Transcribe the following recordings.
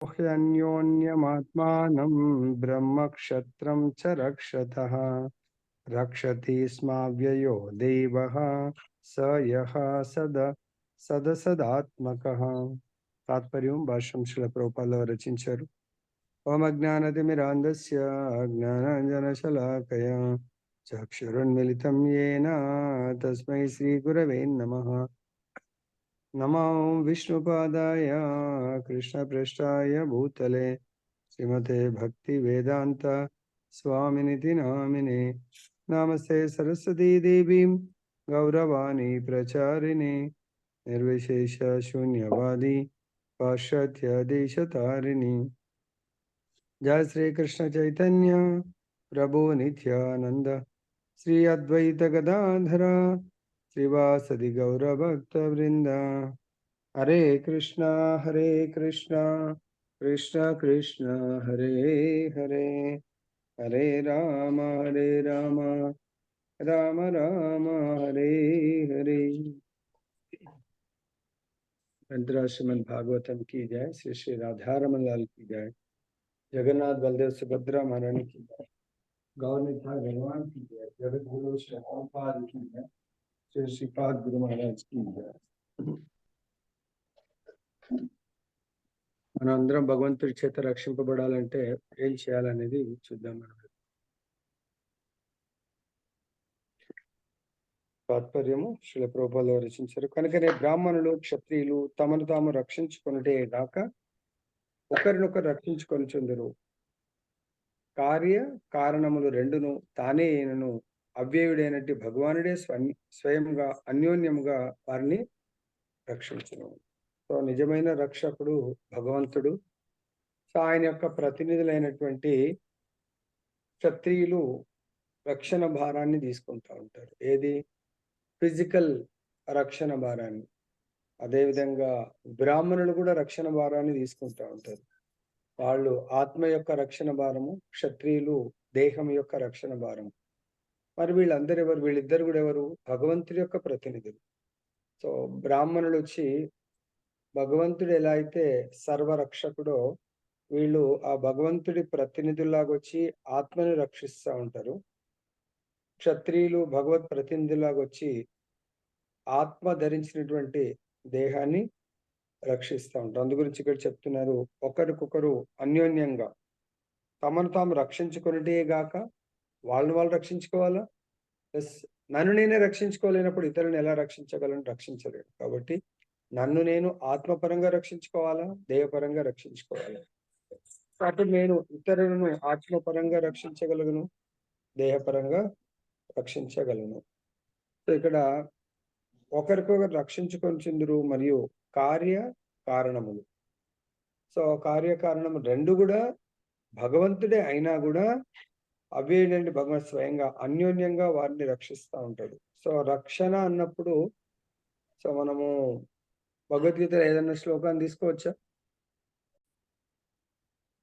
ह्यन्योन्यमात्मानं ब्रह्मक्षत्रं च रक्षतः रक्षति स्माव्ययो देवः स यः సదసదాత్మకః. తాత్పర్యం భాష్యం శ్రీల ప్రభుపాదుల వారు రచించారు. ఓం అజ్ఞానతిమిరాంధస్య జ్ఞానాంజనశలాకయ చక్షురున్మిళితం యేన తస్మై శ్రీగురవే నమః. నమో విష్ణుపాదాయ కృష్ణప్రేష్టాయ భూతలే శ్రీమతే భక్తి వేదాంత స్వామినితి నామినే. నమస్తే సరస్వతీ దేవీం గౌరవాణి ప్రచారిణి నిర్విశేష శూన్యవాది పాశ్చాత్య దేశతారిణి. జయ శ్రీకృష్ణ చైతన్య ప్రభు నిత్యానంద శ్రీ అద్వైత గదాధర శ్రీవాసది గౌరభక్త వృంద. హరే కృష్ణ కృష్ణ కృష్ణ హరే హరే, హరే రామ రామ రామ హరే హరే. श्रीमद् भागवतम की जय, श्री श्री राधारमण लाल की जय, जगन्नाथ बलदेव सुभद्रा महारानी की जय, गौरनिताय भगवान की जय, जगत गुरु श्री प्रभुपाद की जय, श्री श्रीपाद गुरु महाराज की जय. మనందరం భగవంతుడి చేత రక్షింపబడాలంటే ఏం చేయాలనేది చూద్దాం. మనం తాత్పర్యము శ్రీల ప్రభుపాదుల వారు రచించారు. కనుకనే బ్రాహ్మణులు క్షత్రియులు తమను తాము రక్షించుకొనుటే గాక ఒకరినొకరు రక్షించుకొనుచుందురు. కార్య కారణములు రెండును తానే అయినను అవ్యయుడైనట్టి భగవానుడే స్వయంగా అన్యోన్యముగా వారిని రక్షించును. సో నిజమైన రక్షకుడు భగవంతుడు. సో ఆయన యొక్క ప్రతినిధులైనటువంటి క్షత్రియులు రక్షణ భారాన్ని తీసుకుంటా ఉంటారు. ఏది? ఫిజికల్ రక్షణ భారాన్ని. అదేవిధంగా బ్రాహ్మణులు కూడా రక్షణ భారాన్ని తీసుకుంటా ఉంటారు. వాళ్ళు ఆత్మ యొక్క రక్షణ భారము, క్షత్రియులు దేహం యొక్క రక్షణ భారము. మరి వీళ్ళందరూ ఎవరు? వీళ్ళిద్దరు కూడా ఎవరు? భగవంతుడి యొక్క ప్రతినిధులు. సో బ్రాహ్మణులు వచ్చి భగవంతుడు ఎలా అయితే సర్వరక్షకుడో వీళ్ళు ఆ భగవంతుడి ప్రతినిధుల్లాగా వచ్చి ఆత్మని రక్షిస్తూ ఉంటారు. క్షత్రియులు భగవత్ ప్రతినిధులాగా వచ్చి ఆత్మ ధరించినటువంటి దేహాన్ని రక్షిస్తూ ఉంటారు. అందు గురించి ఇక్కడ చెప్తున్నారు, ఒకరికొకరు అన్యోన్యంగా తమను తాము రక్షించుకునేటే గాక వాళ్ళు రక్షించుకోవాలా. ప్లస్ నన్ను నేనే రక్షించుకోలేనప్పుడు ఇతరులను ఎలా రక్షించగలను? రక్షించలేడు. కాబట్టి నన్ను నేను ఆత్మపరంగా రక్షించుకోవాలా, దేహపరంగా రక్షించుకోవాలా. అప్పుడు నేను ఇతరులను ఆత్మపరంగా రక్షించగలను, దేహపరంగా రక్షించగలను. సో ఇక్కడ ఒకరికొకరు రక్షించుకొనిచుందురు మరియు కార్య కారణములు. సో కార్యకారణము రెండు కూడా భగవంతుడే అయినా కూడా అవ్యయుడైన భగవంతుడు స్వయంగా అన్యోన్యంగా వారిని రక్షిస్తూ ఉంటాడు. సో రక్షణ అన్నప్పుడు సో మనము భగవద్గీతలో ఏదైనా శ్లోకాన్ని తీసుకోవచ్చా?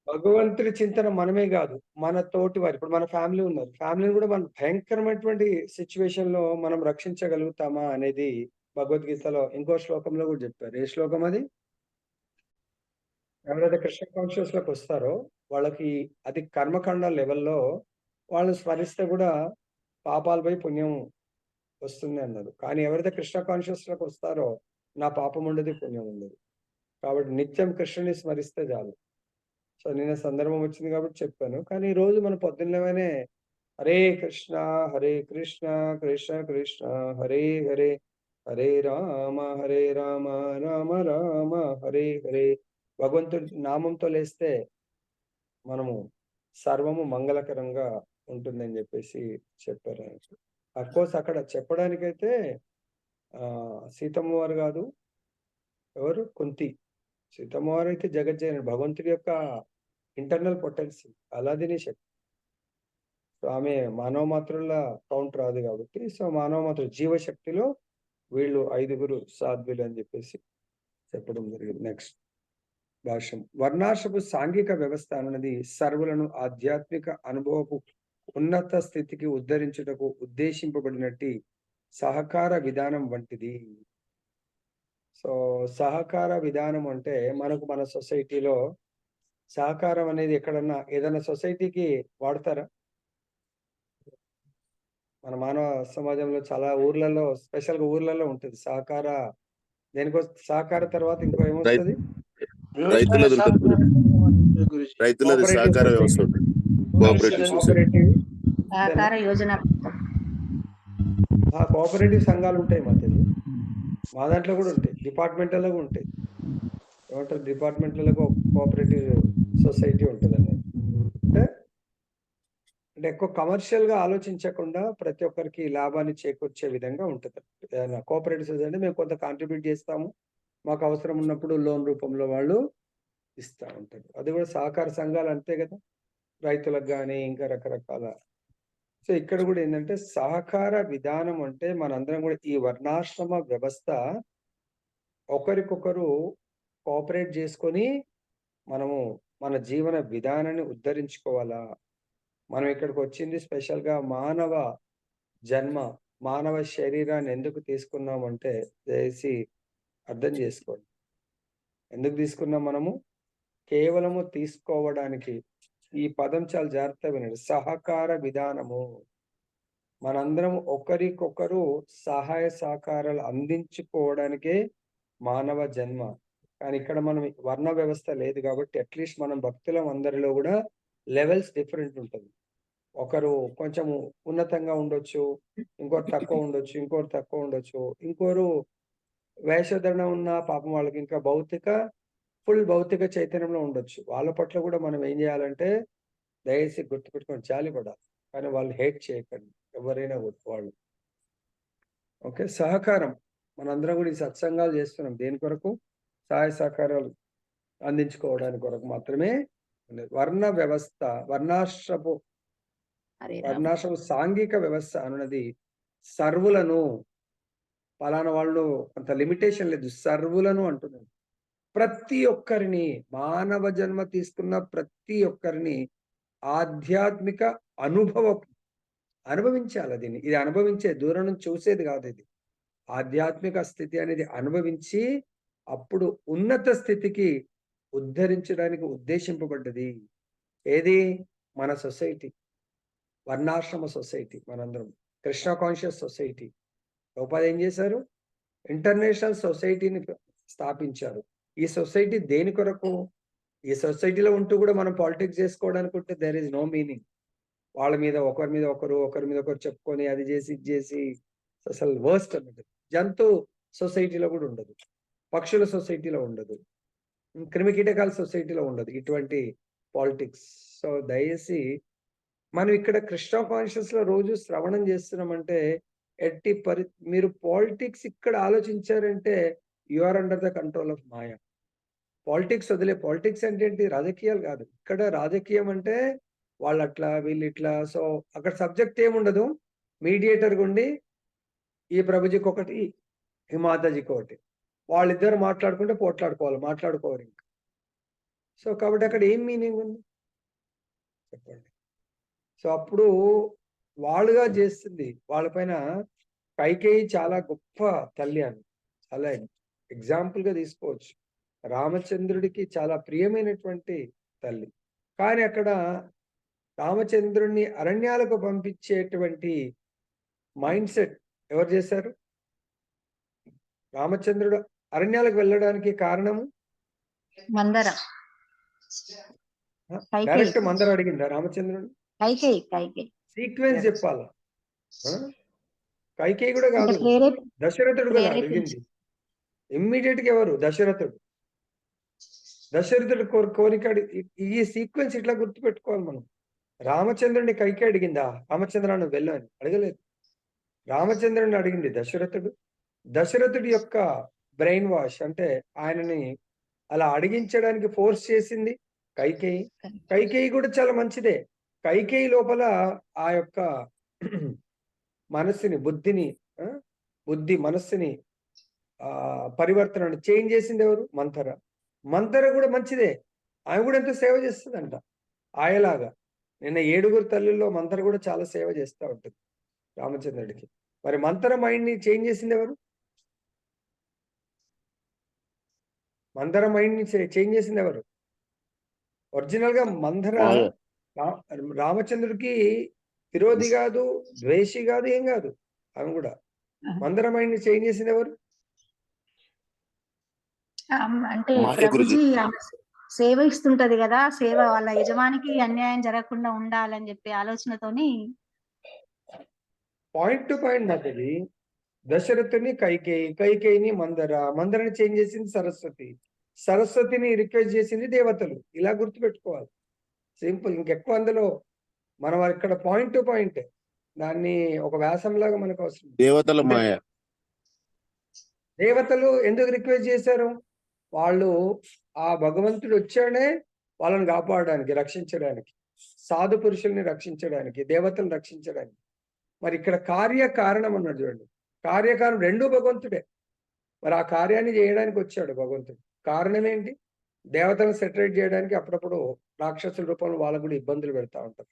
భగవంతుడి చింతన మనమే కాదు, మన తోటి వారు. ఇప్పుడు మన ఫ్యామిలీ ఉన్నారు, ఫ్యామిలీని కూడా మనం భయంకరమైనటువంటి సిచ్యువేషన్ లో మనం రక్షించగలుగుతామా అనేది భగవద్గీతలో ఇంకో శ్లోకంలో కూడా చెప్పారు. ఏ శ్లోకం అది? ఎవరైతే కృష్ణ కాన్షియస్ లోకి వస్తారో వాళ్ళకి అది కర్మకాండ లెవెల్లో వాళ్ళని స్మరిస్తే కూడా పాపాలపై పుణ్యం వస్తుంది అన్నారు. కానీ ఎవరైతే కృష్ణ కాన్షియస్ లోకి వస్తారో నా పాపం ఉండదు, పుణ్యం ఉండదు. కాబట్టి నిత్యం కృష్ణుని స్మరిస్తే చాలు. సో నిన్న సందర్భం వచ్చింది కాబట్టి చెప్పాను. కానీ ఈ రోజు మనం పొద్దున్నేమనే హరే కృష్ణ కృష్ణ కృష్ణ హరే హరే, హరే రామ రామ రామ హరే హరే. భగవంతుడి నామంతో లేస్తే మనము సర్వము మంగళకరంగా ఉంటుందని చెప్పేసి చెప్పారు. అఫ్కోర్స్ అక్కడ చెప్పడానికైతే సీతమ్మ వారు కాదు, ఎవరు? కుంతి. సీతమ్మ వారు అయితే జగజ్జనని, భగవంతుడి యొక్క ఇంటర్నల్ పొటెన్సీ, అలాదిని శక్తి. సో ఆమె మానవ మాత్రుల కౌంట్ రాదు కాబట్టి, సో మానవ మాత్ర జీవశక్తిలో వీళ్ళు 5గురు సాధ్వులు అని చెప్పేసి చెప్పడం జరిగింది. నెక్స్ట్ భాష్యం. వర్ణాశ్రపు సాంఘిక వ్యవస్థ అన్నది సర్వులను ఆధ్యాత్మిక అనుభవపు ఉన్నత స్థితికి ఉద్ధరించుటకు ఉద్దేశింపబడినట్టి సహకార విధానం వంటిది. సో సహకార విధానం అంటే మనకు మన సొసైటీలో సహకారం అనేది ఎక్కడన్నా ఏదైనా సొసైటీకి వాడతారా? మన మానవ సమాజంలో చాలా ఊర్లలో స్పెషల్‌గా ఊర్లలో ఉంటది. సహకార తర్వాత ఇంకో రై- ఏమొస్తది? రైతులది ఉంటుంది గురుజీ. గురుజీ రైతులది కోఆపరేటివ్ సహకార వ్యవస్థ సొసైటీ. ఉంటుంది. Cooperative society. కోఆపరేటివ్ సహకార యోజన కోఆపరేటివ్ సంఘాలు ఉంటాయి మా దాంట్లో కూడా ఉంటాయి. డిపార్ట్మెంట్‌లలో కూడా ఉంటాయి. ఏమంటారు డిపార్ట్మెంట్‌లలో కోఆపరేటివ్ సొసైటీ ఉంటదన్నమాట. అంటే అంటే ఎక్కువ కమర్షియల్‌గా ఆలోచించకుండా ప్రతి ఒక్కరికి లాభాన్ని చేకూర్చే విధంగా ఉంటది. ఏదైనా కోఆపరేటివ్ సొసైటీ అంటే మేము కొంత కాంట్రిబ్యూట్ చేస్తాము. మాకు అవసరం ఉన్నప్పుడు లోన్ రూపంలో వాళ్ళు ఇస్తా ఉంటారు. అది కూడా సహకార సంఘాలు అంతే కదా! రైతులకు గాని ఇంకా రకరకాల. సో, ఇక్కడ కూడా ఏందంటే సహకార విధానం అంటే మనందరం కూడా ఈ వర్ణాశ్రమ వ్యవస్థ ఒకరికొకరు కోఆపరేట్ చేసుకొని మనము మన జీవన విధానాన్ని ఉద్ధరించుకోవాలా. మనం ఇక్కడికి వచ్చింది స్పెషల్‌గా మానవ జన్మ, మానవ శరీరాన్ని ఎందుకు తీసుకున్నామంటే దయచేసి అర్థం చేసుకోండి. ఎందుకు తీసుకున్నాం మనము? కేవలము తీసుకోవడానికి. ఈ పదం చాలా జాగ్రత్తగా వినండి. సహకార విధానము. మనందరం ఒకరికొకరు సహాయ సహకారాలు అందించుకోవడానికే మానవ జన్మ. కానీ ఇక్కడ మనం వర్ణ వ్యవస్థ లేదు కాబట్టి అట్‌లీస్ట్ మనం భక్తులం అందరిలో కూడా లెవెల్స్ డిఫరెంట్ ఉంటది. ఒకరు కొంచెము ఉన్నతంగా ఉండొచ్చు. ఇంకోరు తక్కువ ఉండొచ్చు. ఇంకోరు తక్కువ ఉండొచ్చు. ఇంకోరు వేషధరణ ఉన్న పాపం వాళ్ళకి ఇంకా ఫుల్ భౌతిక చైతన్యంలో ఉండొచ్చు. వాళ్ళ పట్ల కూడా మనం ఏం చేయాలంటే దయచేసి గుర్తుపెట్టుకొని జాలిపడాలి. కానీ వాళ్ళు హేట్ చేయకండి. ఎవరైనా కూడా వాళ్ళు. ఓకే. సహకారం. మనందరం కూడా ఈ సత్సంగాలు చేస్తున్నాం. దేని కొరకు? సహాయ సహకారాలు అందించుకోవడానికి కొరకు మాత్రమే. వర్ణ వ్యవస్థ, హరే రామ. వర్ణాశ్రమ సాంఘిక వ్యవస్థ అనున్నది సర్వులను పలానా వాళ్ళు అంత లిమిటేషన్ లేదు. సర్వులను అంటున్నాడు. ప్రతి ఒక్కరిని మానవ జన్మ తీసుకున్న ప్రతి ఒక్కరిని ఆధ్యాత్మిక అనుభవం అనుభవించాలి దీన్ని. ఇది అనుభవించే దూరం నుంచి చూసేది కాదు ఇది. ఆధ్యాత్మిక స్థితి అనేది అనుభవించి అప్పుడు ఉన్నత స్థితికి ఉద్ధరించడానికి ఉద్దేశింపబడ్డది. ఏది? మన సొసైటీ. వర్ణాశ్రమ సొసైటీ మనందరం. Krishna conscious society. ప్రభుపాద ఏం చేశారు? ఇంటర్నేషనల్ సొసైటీని స్థాపించారు. ఈ సొసైటీ దేని కొరకు? ఈ సొసైటీలో ఉంటూ కూడా మనం పాలిటిక్స్ చేసుకోవడానికి ఉంటే దేర్ ఇస్ నో మీనింగ్. వాళ్ళ మీద ఒకరి మీద ఒకరు, ఒకరి మీద ఒకరు చెప్పుకొని అది చేసి, ఇది చేసి అసలు వర్స్ట్ అన్నమాట. జంతు సొసైటీలో కూడా ఉండదు. పక్షుల సొసైటీలో ఉండదు. క్రిమికీటకాల సొసైటీలో ఉండదు ఇటువంటి పాలిటిక్స్. సో, దయచేసి మనం ఇక్కడ కృష్ణ కాన్షియస్‌లో రోజు శ్రవణం చేస్తున్నామంటే మీరు పాలిటిక్స్ ఇక్కడ ఆలోచించారంటే you are under the control of maya. Politics వదిలే. పాలిటిక్స్ అంటే ఏంటి? రాజకీయాలు కాదు. ఇక్కడ రాజకీయం అంటే వాళ్ళట్లా, వీళ్ళిట్లా. సో, అక్కడ సబ్జెక్ట్ ఏముండదు. మీడియేటర్‌గా ఉండి ఈ ప్రభుజీకి ఒకటి, ఈ మాతాజీకి ఒకటి. వాళ్ళిద్దరు మాట్లాడుకుంటే పోట్లాడుకోవాలి. మాట్లాడుకోరింక. సో, కాబట్టి అక్కడ ఏం మీనింగ్ ఉంది? చెప్పండి. సో, అప్పుడు వాళ్ళుగా చేస్తుంది. వాళ్ళ పైన కైకేయి చాలా గొప్ప తల్లి అని. చాలా ఎగ్జాంపుల్‌గా తీసుకోవచ్చు. రామచంద్రుడికి చాలా ప్రియమైనటువంటి తల్లి. కానీ అక్కడ రామచంద్రుడిని అరణ్యాలకు పంపించేటువంటి మైండ్ సెట్ ఎవరు చేశారు? రామచంద్రుడు అరణ్యాలకు వెళ్ళడానికి కారణము మందర డైరెక్ట్ మందర అడిగిందా రామచంద్రుడు? కైకేయి సీక్వెన్స్ చెప్పాలా? కైకేయి కూడా కాదు, దశరథుడు కదా అడిగింది. ఇమ్మీడియట్ గా ఎవరు? దశరథుడు. దశరథుడు కోరిక ఈ సీక్వెన్స్ ఇట్లా గుర్తుపెట్టుకోవాలి మనం. రామచంద్రుడిని కైకేయి అడిగిందా? రామచంద్ర నువ్వు వెళ్ళు అని అడగలేదు. రామచంద్రుడిని అడిగింది దశరథుడు. దశరథుడి యొక్క బ్రెయిన్ వాష్ అంటే ఆయనని అలా అడిగించడానికి ఫోర్స్ చేసింది కైకేయి. కైకేయి కూడా చాలా మంచిదే. కైకేయి లోపల ఆ యొక్క మనస్సుని, మనస్సుని పరివర్తన చేంజ్ చేసింది ఎవరు? మంథర. మంథర కూడా మంచిదే. ఆమె కూడా ఎంతో సేవ చేస్తుందంట ఆయలాగా. నిన్న 7 తల్లుల్లో మంథర కూడా చాలా సేవ చేస్తూ ఉంటుంది రామచంద్రుడికి. మరి మంథర మైండ్ ని చేంజ్ చేసింది ఎవరు? మంథర మైండ్ ని చేంజ్ చేసింది ఎవరు? ఒరిజినల్ గా మందర మాయ. రామచంద్రుడికి విరోధి కాదు, ద్వేషి కాదు, ఏం కాదు. ఆమె కూడా మందర మైండ్ చేంజ్ చేసింది ఎవరు? అంటే మాయ గురుజీ. ప్రభుజీ ఆమె సేవ ఇస్తుంటది కదా, సేవ వాళ్ళ యజమానికి అన్యాయం జరగకుండా ఉండాలని చెప్పి ఆలోచనతోని పాయింట్ టు పాయింట్ నాకు ఇది. దశరథుని కైకేయి, కైకేయిని మందర, మందరని చేంజ్ చేసింది సరస్వతి, సరస్వతిని రిక్వెస్ట్ చేసింది దేవతలు. ఇలా గుర్తుపెట్టుకోవాలి. సింపుల్. ఇంకెక్కువ అందులో మనం ఇక్కడ పాయింట్ టు పాయింట్, దాన్ని ఒక వ్యాసంలాగా మనకు అవసరం. దేవతల మాయ. దేవతలు ఎందుకు రిక్వెస్ట్ చేశారు? వాళ్ళు ఆ భగవంతుడు వచ్చాడే వాళ్ళని కాపాడడానికి, రక్షించడానికి, సాధు పురుషుల్ని రక్షించడానికి, దేవతలను రక్షించడానికి. మరి ఇక్కడ కార్యకారణం అన్నాడు చూడండి. కార్యకారణం రెండూ భగవంతుడే. మరి ఆ కార్యాన్ని చేయడానికి వచ్చాడు భగవంతుడు. కారణం ఏంటి? దేవతలను సెటరేట్ చేయడానికి అప్పుడప్పుడు రాక్షసుల రూపంలో వాళ్ళకు కూడా ఇబ్బందులు పెడతా ఉంటారు.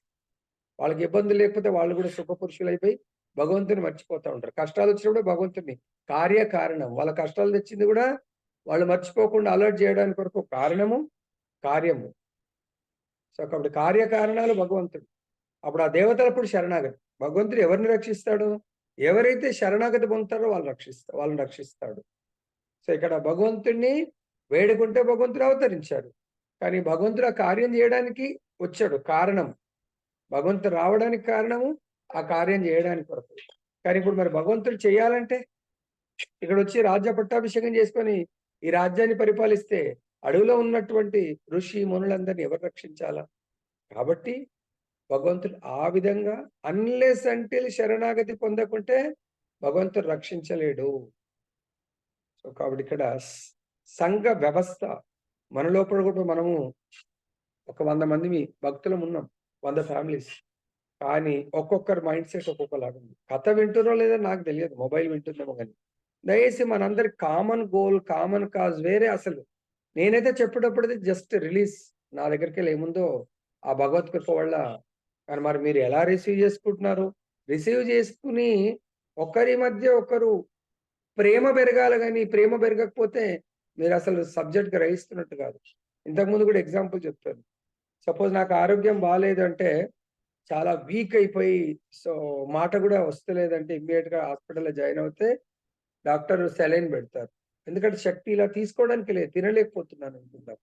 వాళ్ళకి ఇబ్బందులు లేకపోతే వాళ్ళు కూడా సుఖపురుషులు అయిపోయి భగవంతుని మర్చిపోతా ఉంటారు. కష్టాలు వచ్చినప్పుడు భగవంతుని కార్యకారణం, వాళ్ళ కష్టాలు తెచ్చింది కూడా వాళ్ళు మర్చిపోకుండా అలర్ట్ చేయడానికి కొరకు కారణము, కార్యము. సో కాబట్టి కార్యకారణాలు భగవంతుడు. అప్పుడు ఆ దేవతలప్పుడు శరణాగతి. భగవంతుడు ఎవరిని రక్షిస్తాడు? ఎవరైతే శరణాగతి పొందుతారో వాళ్ళని రక్షిస్తాడు. సో ఇక్కడ భగవంతుడిని వేడుకుంటే భగవంతుడు అవతరించాడు. కానీ భగవంతుడు ఆ కార్యం చేయడానికి వచ్చాడు. కారణం భగవంతుడు రావడానికి కారణము ఆ కార్యం చేయడానికి కొరకు. కానీ ఇప్పుడు మరి భగవంతుడు చేయాలంటే ఇక్కడ వచ్చి రాజ్య పట్టాభిషేకం చేసుకొని ఈ రాజ్యాన్ని పరిపాలిస్తే అడవిలో ఉన్నటువంటి ఋషి మునులందరినీ ఎవరు రక్షించాలా? కాబట్టి భగవంతుడు ఆ విధంగా అన్లెస్ అంటిల్ శరణాగతి పొందకుంటే భగవంతుడు రక్షించలేడు. సో కాబట్టి ఇక్కడ సంఘ వ్యవస్థ మన లోపల కూడా మనము ఒక 100 మంది భక్తులం ఉన్నాం, 100 ఫ్యామిలీస్. కానీ ఒక్కొక్కరు మైండ్ సెట్ ఒక్కొక్కలాగా ఉంది. కథ వింటున్నో లేదో నాకు తెలియదు, మొబైల్ వింటున్నామో కానీ. దయచేసి మనందరి కామన్ గోల్, కామన్ కాజ్ వేరే. అసలు నేనైతే చెప్పేటప్పుడు జస్ట్ రిలీజ్, నా దగ్గరికి వెళ్ళి ఏముందో ఆ భగవత్ కృప వల్ల. కానీ మరి మీరు ఎలా రిసీవ్ చేసుకుంటున్నారు? రిసీవ్ చేసుకుని ఒకరి మధ్య ఒకరు ప్రేమ పెరగాలి. కానీ ప్రేమ పెరగకపోతే మీరు అసలు సబ్జెక్ట్ గ్రహిస్తున్నట్టు కాదు. ఇంతకుముందు కూడా ఎగ్జాంపుల్ చెప్తాను. సపోజ్ నాకు ఆరోగ్యం బాగాలేదు అంటే, చాలా వీక్ అయిపోయి, సో మాట కూడా వస్తలేదంటే ఇమ్మీడియట్ గా హాస్పిటల్లో జాయిన్ అవుతే డాక్టర్ సెలైన్ పెడతారు. ఎందుకంటే శక్తి ఇలా తీసుకోవడానికి లేదు, తినలేకపోతున్నాను అనుకుంటాం.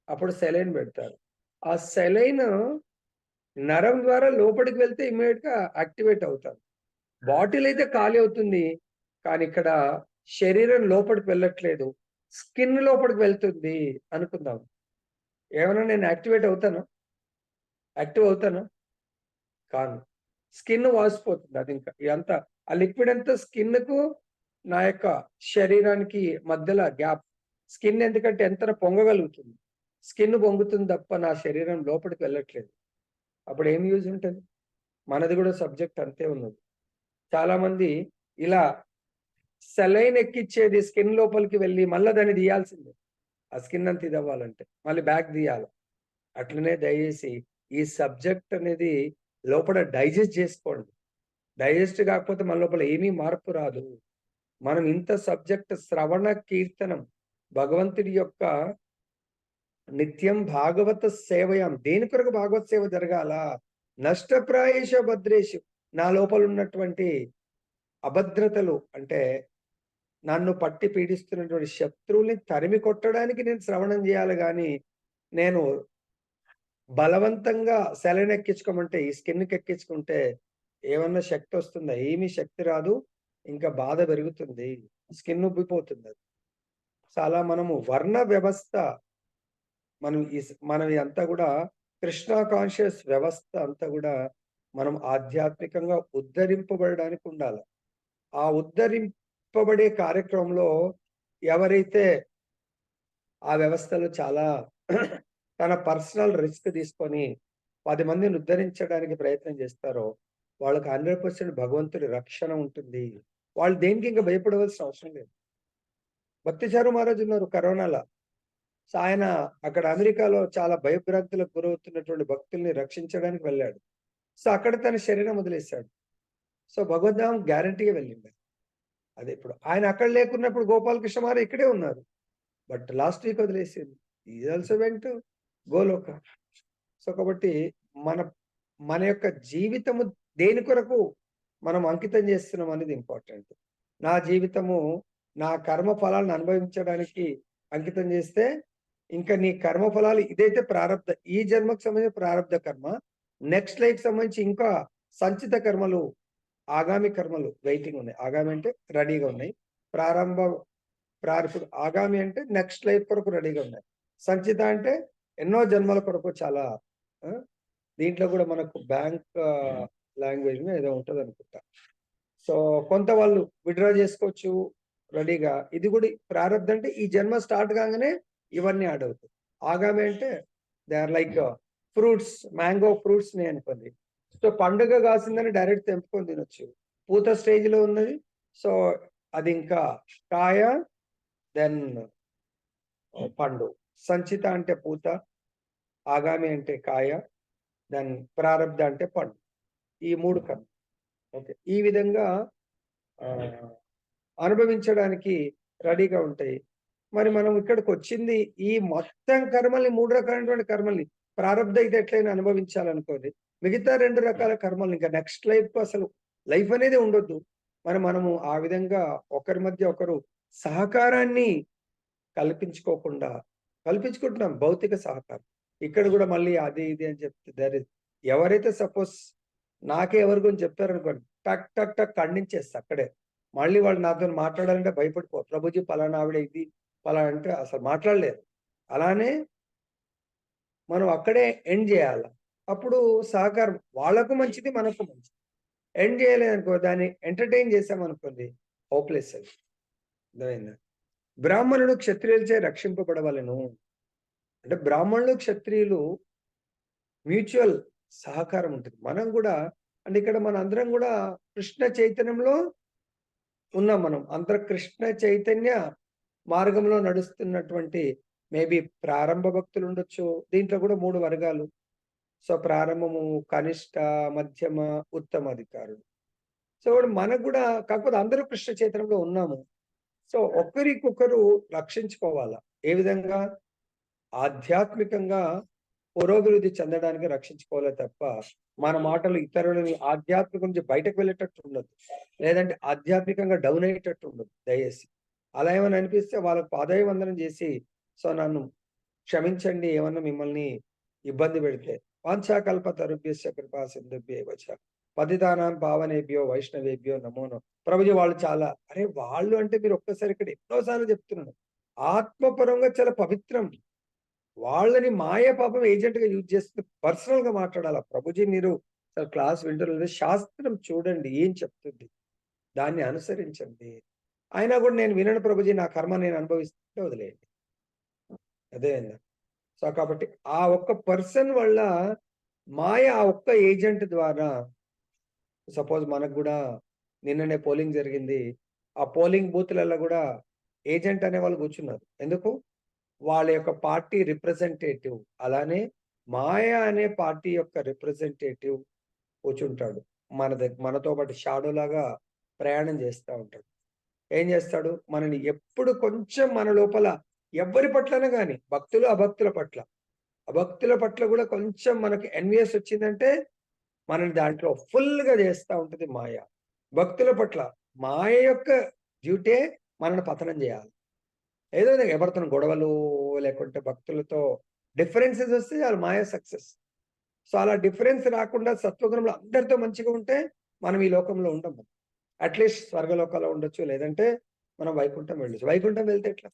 అప్పుడు సెలైన్ పెడతారు. ఆ సెలైన్ నరం ద్వారా లోపలికి వెళ్తే ఇమ్మీడియట్ గా యాక్టివేట్ అవుతారు. బాటిల్ అయితే ఖాళీ అవుతుంది, కానీ ఇక్కడ శరీరం లోపలికి వెళ్ళట్లేదు, స్కిన్ లోపలికి వెళ్తుంది అనుకుందాం. ఏమైనా నేను యాక్టివ్ అవుతాను కాను. స్కిన్ వాసిపోతుంది. అది ఇంకా ఇదంతా ఆ లిక్విడ్ అంతా స్కిన్ కు నా యొక్క శరీరానికి మధ్యలో గ్యాప్. స్కిన్ ఎందుకంటే ఎంత పొంగగలుగుతుంది, స్కిన్ పొంగుతుంది తప్ప నా శరీరం లోపలికి వెళ్ళట్లేదు. అప్పుడు ఏం యూజ్ ఉంటుంది? మనది కూడా సబ్జెక్ట్ అంతే ఉన్నది. చాలా మంది ఇలా సెలైన్ ఎక్కిచ్చేది స్కిన్ లోపలికి వెళ్ళి మళ్ళీ దాన్ని తీయాల్సిందే. ఆ స్కిన్ అంత ఇది అవ్వాలంటే మళ్ళీ బ్యాక్ తీయాలి. అట్లనే దయచేసి ఈ సబ్జెక్ట్ అనేది లోపల డైజెస్ట్ చేసుకోండి. డైజెస్ట్ కాకపోతే మన లోపల ఏమీ మార్పు రాదు. మనం ఇంత సబ్జెక్ట్ శ్రవణ కీర్తనం భగవంతుడి యొక్క నిత్యం భాగవత సేవయం. దేని కొరకు భాగవత సేవ జరగాల? నష్టప్రాయేష భద్రేషు. నా లోపల ఉన్నటువంటి అభద్రతలు అంటే నన్ను పట్టి పీడిస్తున్నటువంటి శత్రువుల్ని తరిమి కొట్టడానికి నేను శ్రవణం చేయాలి. కానీ నేను బలవంతంగా సెలైన్ ఎక్కించుకోమంటే, ఈ స్కిన్కి ఎక్కించుకుంటే ఏమన్నా శక్తి వస్తుందా? ఏమీ శక్తి రాదు, ఇంకా బాధ పెరుగుతుంది, స్కిన్ ఉబ్బిపోతుంది. అది చాలా మనము వర్ణ వ్యవస్థ, మనం అంతా కూడా కృష్ణ కాన్షియస్ వ్యవస్థ అంతా కూడా మనం ఆధ్యాత్మికంగా ఉద్ధరింపబడడానికి ఉండాలి. ఆ ఉద్ధరింపబడే కార్యక్రమంలో ఎవరైతే ఆ వ్యవస్థలో చాలా తన పర్సనల్ రిస్క్ తీసుకొని 10 మందిని ఉద్ధరించడానికి ప్రయత్నం చేస్తారో వాళ్ళకి 100% భగవంతుడి రక్షణ ఉంటుంది. వాళ్ళు దేనికి ఇంకా భయపడవలసిన అవసరం లేదు. భక్తిచారు మహారాజు ఉన్నారు కరోనాలో. సో ఆయన అక్కడ అమెరికాలో చాలా భయభ్రాంతులకు గురవుతున్నటువంటి భక్తుల్ని రక్షించడానికి వెళ్ళాడు. సో అక్కడ తన శరీరం వదిలేశాడు. సో భగవద్ధామం గ్యారంటీగా వెళ్ళింది. అదే ఇప్పుడు ఆయన అక్కడ లేకున్నప్పుడు గోపాలకృష్ణ మహారాజ్ ఇక్కడే ఉన్నారు. బట్ లాస్ట్ వీక్ వదిలేసింది. Is also went Goloka. So కాబట్టి మన మన యొక్క జీవితము దేని కొరకు మనం అంకితం చేస్తున్నాం అనేది ఇంపార్టెంట్. నా జీవితము నా కర్మ ఫలాలను అనుభవించడానికి అంకితం చేస్తే ఇంకా నీ కర్మ ఫలాలు ఇదైతే ప్రారంధ, ఈ జన్మకు సంబంధించిన ప్రారంధ కర్మ, నెక్స్ట్ లైఫ్ సంబంధించి ఇంకా సంచిత కర్మలు, ఆగామి కర్మలు వెయిటింగ్ ఉన్నాయి. ఆగామి అంటే రెడీగా ఉన్నాయి. ఇప్పుడు ఆగామి అంటే నెక్స్ట్ లైఫ్ కొరకు రెడీగా ఉన్నాయి. సంచిత అంటే ఎన్నో జన్మల కొరకు చాలా దీంట్లో కూడా మనకు బ్యాంక్ లాంగ్వేజ్ ఏదో ఉంటది అనుకుంటా. సో కొంత వాళ్ళు విత్డ్రా చేసుకోవచ్చు రెడీగా. ఇది కూడా ప్రారంధం అంటే ఈ జన్మ స్టార్ట్ కాగానే ఇవన్నీ యాడ్ అవుతాయి. ఆగామి అంటే they are like fruits, mango fruits ని అనుకోండి. సో పండుగ కాసిందని డైరెక్ట్ తెంపుకొని తినొచ్చు. పూత స్టేజ్ లో ఉన్నది, సో అది ఇంకా కాయ, దెన్ పండు. సంచిత అంటే పూత, ఆగామి అంటే కాయ, దెన్ ప్రారంధ అంటే పండు. ఈ 3 కర్మ. ఓకే, ఈ విధంగా అనుభవించడానికి రెడీగా ఉంటాయి. మరి మనం ఇక్కడికి వచ్చింది ఈ మొత్తం కర్మల్ని, 3 రకాలైనటువంటి కర్మల్ని ప్రారంధ అయితే ఎట్లయినా అనుభవించాలనుకోండి. మిగతా 2 రకాల కర్మలు ఇంకా నెక్స్ట్ లైఫ్ అసలు లైఫ్ అనేది ఉండొద్దు. మనము ఆ విధంగా ఒకరి మధ్య ఒకరు సహకారాన్ని కల్పించుకుంటున్నాం, భౌతిక సహకారం. ఇక్కడ కూడా మళ్ళీ అది ఇది అని చెప్తే ఎవరైతే సపోజ్ నాకే ఎవరి గురించి చెప్తారనుకోండి, టక్ టక్ టక్ ఖండించేస్తా అక్కడే. మళ్ళీ వాళ్ళు నాతో మాట్లాడాలంటే భయపడిపో, ప్రభుజీ పలానా ఆవిడ ఇది పలానా అంటే అసలు మాట్లాడలేరు. అలానే మనం అక్కడే ఎండ్ చేయాల. అప్పుడు సహకారం వాళ్ళకు మంచిది, మనకు మంచిది. ఎండ్ చేయలేదనుకో, దాన్ని ఎంటర్టైన్ చేసామనుకోండి, హోప్లెస్ అది. అర్థమైందా? బ్రాహ్మణుడు క్షత్రియులచే రక్షింపబడవలను అంటే బ్రాహ్మణులు క్షత్రియులు మ్యూచువల్ సహకారం ఉంటుంది. మనం కూడా అంటే ఇక్కడ మన అందరం కూడా కృష్ణ చైతన్యంలో ఉన్నాం. మనం అందరం కృష్ణ చైతన్య మార్గంలో నడుస్తున్నటువంటి మేబీ ప్రారంభ భక్తులు ఉండొచ్చు. దీంట్లో కూడా 3 వర్గాలు. సో ప్రారంభము, కనిష్ట, మధ్యమ, ఉత్తమ అధికారులు. సో మనకు కూడా కాకపోతే అందరూ కృష్ణ చైతన్యంలో ఉన్నాము. సో ఒకరికొకరు రక్షించుకోవాలా. ఏ విధంగా? ఆధ్యాత్మికంగా పురోభివృద్ధి చెందడానికి రక్షించుకోవాలి తప్ప మన మాటలు ఇతరులని ఆధ్యాత్మిక నుంచి బయటకు వెళ్ళేటట్టు ఉండదు, లేదంటే ఆధ్యాత్మికంగా డౌన్ అయ్యేటట్టు ఉండదు. దయచేసి అలా ఏమైనా అనిపిస్తే వాళ్ళకు పాదాభివందనం చేసి, సో నన్ను క్షమించండి ఏమన్నా మిమ్మల్ని ఇబ్బంది పెడితే, వాంఛాకల్పతరుభ్యశ్చ కృపా సింధుభ్యేవ చ పతితానాం పావనేభ్యో వైష్ణవేభ్యో నమో నమః. ప్రభుజీ వాళ్ళు చాలా, అరే వాళ్ళు అంటే మీరు ఒక్కసారి ఇక్కడ ఎన్నోసార్లు చెప్తున్నాను, ఆత్మపరంగా చాలా పవిత్రం. వాళ్ళని మాయ పాపం ఏజెంట్ గా యూజ్ చేస్తూ పర్సనల్ గా మాట్లాడాలా. ప్రభుజీ మీరు క్లాస్ వింటారు, శాస్త్రం చూడండి ఏం చెప్తుంది, దాన్ని అనుసరించండి. అయినా కూడా నేను వినను ప్రభుజీ, నా కర్మ నేను అనుభవిస్తుంటే వదిలేయండి. అదే. సో కాబట్టి ఆ ఒక్క పర్సన్ వల్ల మాయ, ఆ ఒక్క ఏజెంట్ ద్వారా, సపోజ్ మనకు కూడా నిన్ననే పోలింగ్ జరిగింది. ఆ పోలింగ్ బూత్లలో కూడా ఏజెంట్ అనే వాళ్ళు కూర్చున్నారు. ఎందుకు? వాళ్ళ యొక్క పార్టీ రిప్రజెంటేటివ్. అలానే మాయ అనే పార్టీ యొక్క రిప్రజెంటేటివ్ కూర్చుంటాడు. మనతో పాటు షాడో లాగా ప్రయాణం చేస్తూ ఉంటాడు. ఏం చేస్తాడు? మనని ఎప్పుడు కొంచెం మన లోపల ఎవ్వరి పట్లనే కానీ, భక్తులు అభక్తుల పట్ల కూడా కొంచెం మనకి ఎన్వియస్ వచ్చిందంటే మనని దాంట్లో ఫుల్ గా చేస్తూ ఉంటుంది మాయ. భక్తుల పట్ల మాయ యొక్క డ్యూటీ మనని పతనం చేయాలి. ఏదో ఎవరితో గొడవలు లేకుంటే భక్తులతో డిఫరెన్సెస్ వస్తే వాళ్ళు మాయ సక్సెస్. సో అలా డిఫరెన్స్ రాకుండా సత్వగుణంలో అందరితో మంచిగా ఉంటే మనం ఈ లోకంలో ఉండము. అట్లీస్ట్ స్వర్గలోకాల్లో ఉండొచ్చు, లేదంటే మనం వైకుంఠం వెళ్ళొచ్చు. వైకుంఠం వెళ్తే ఎట్లా?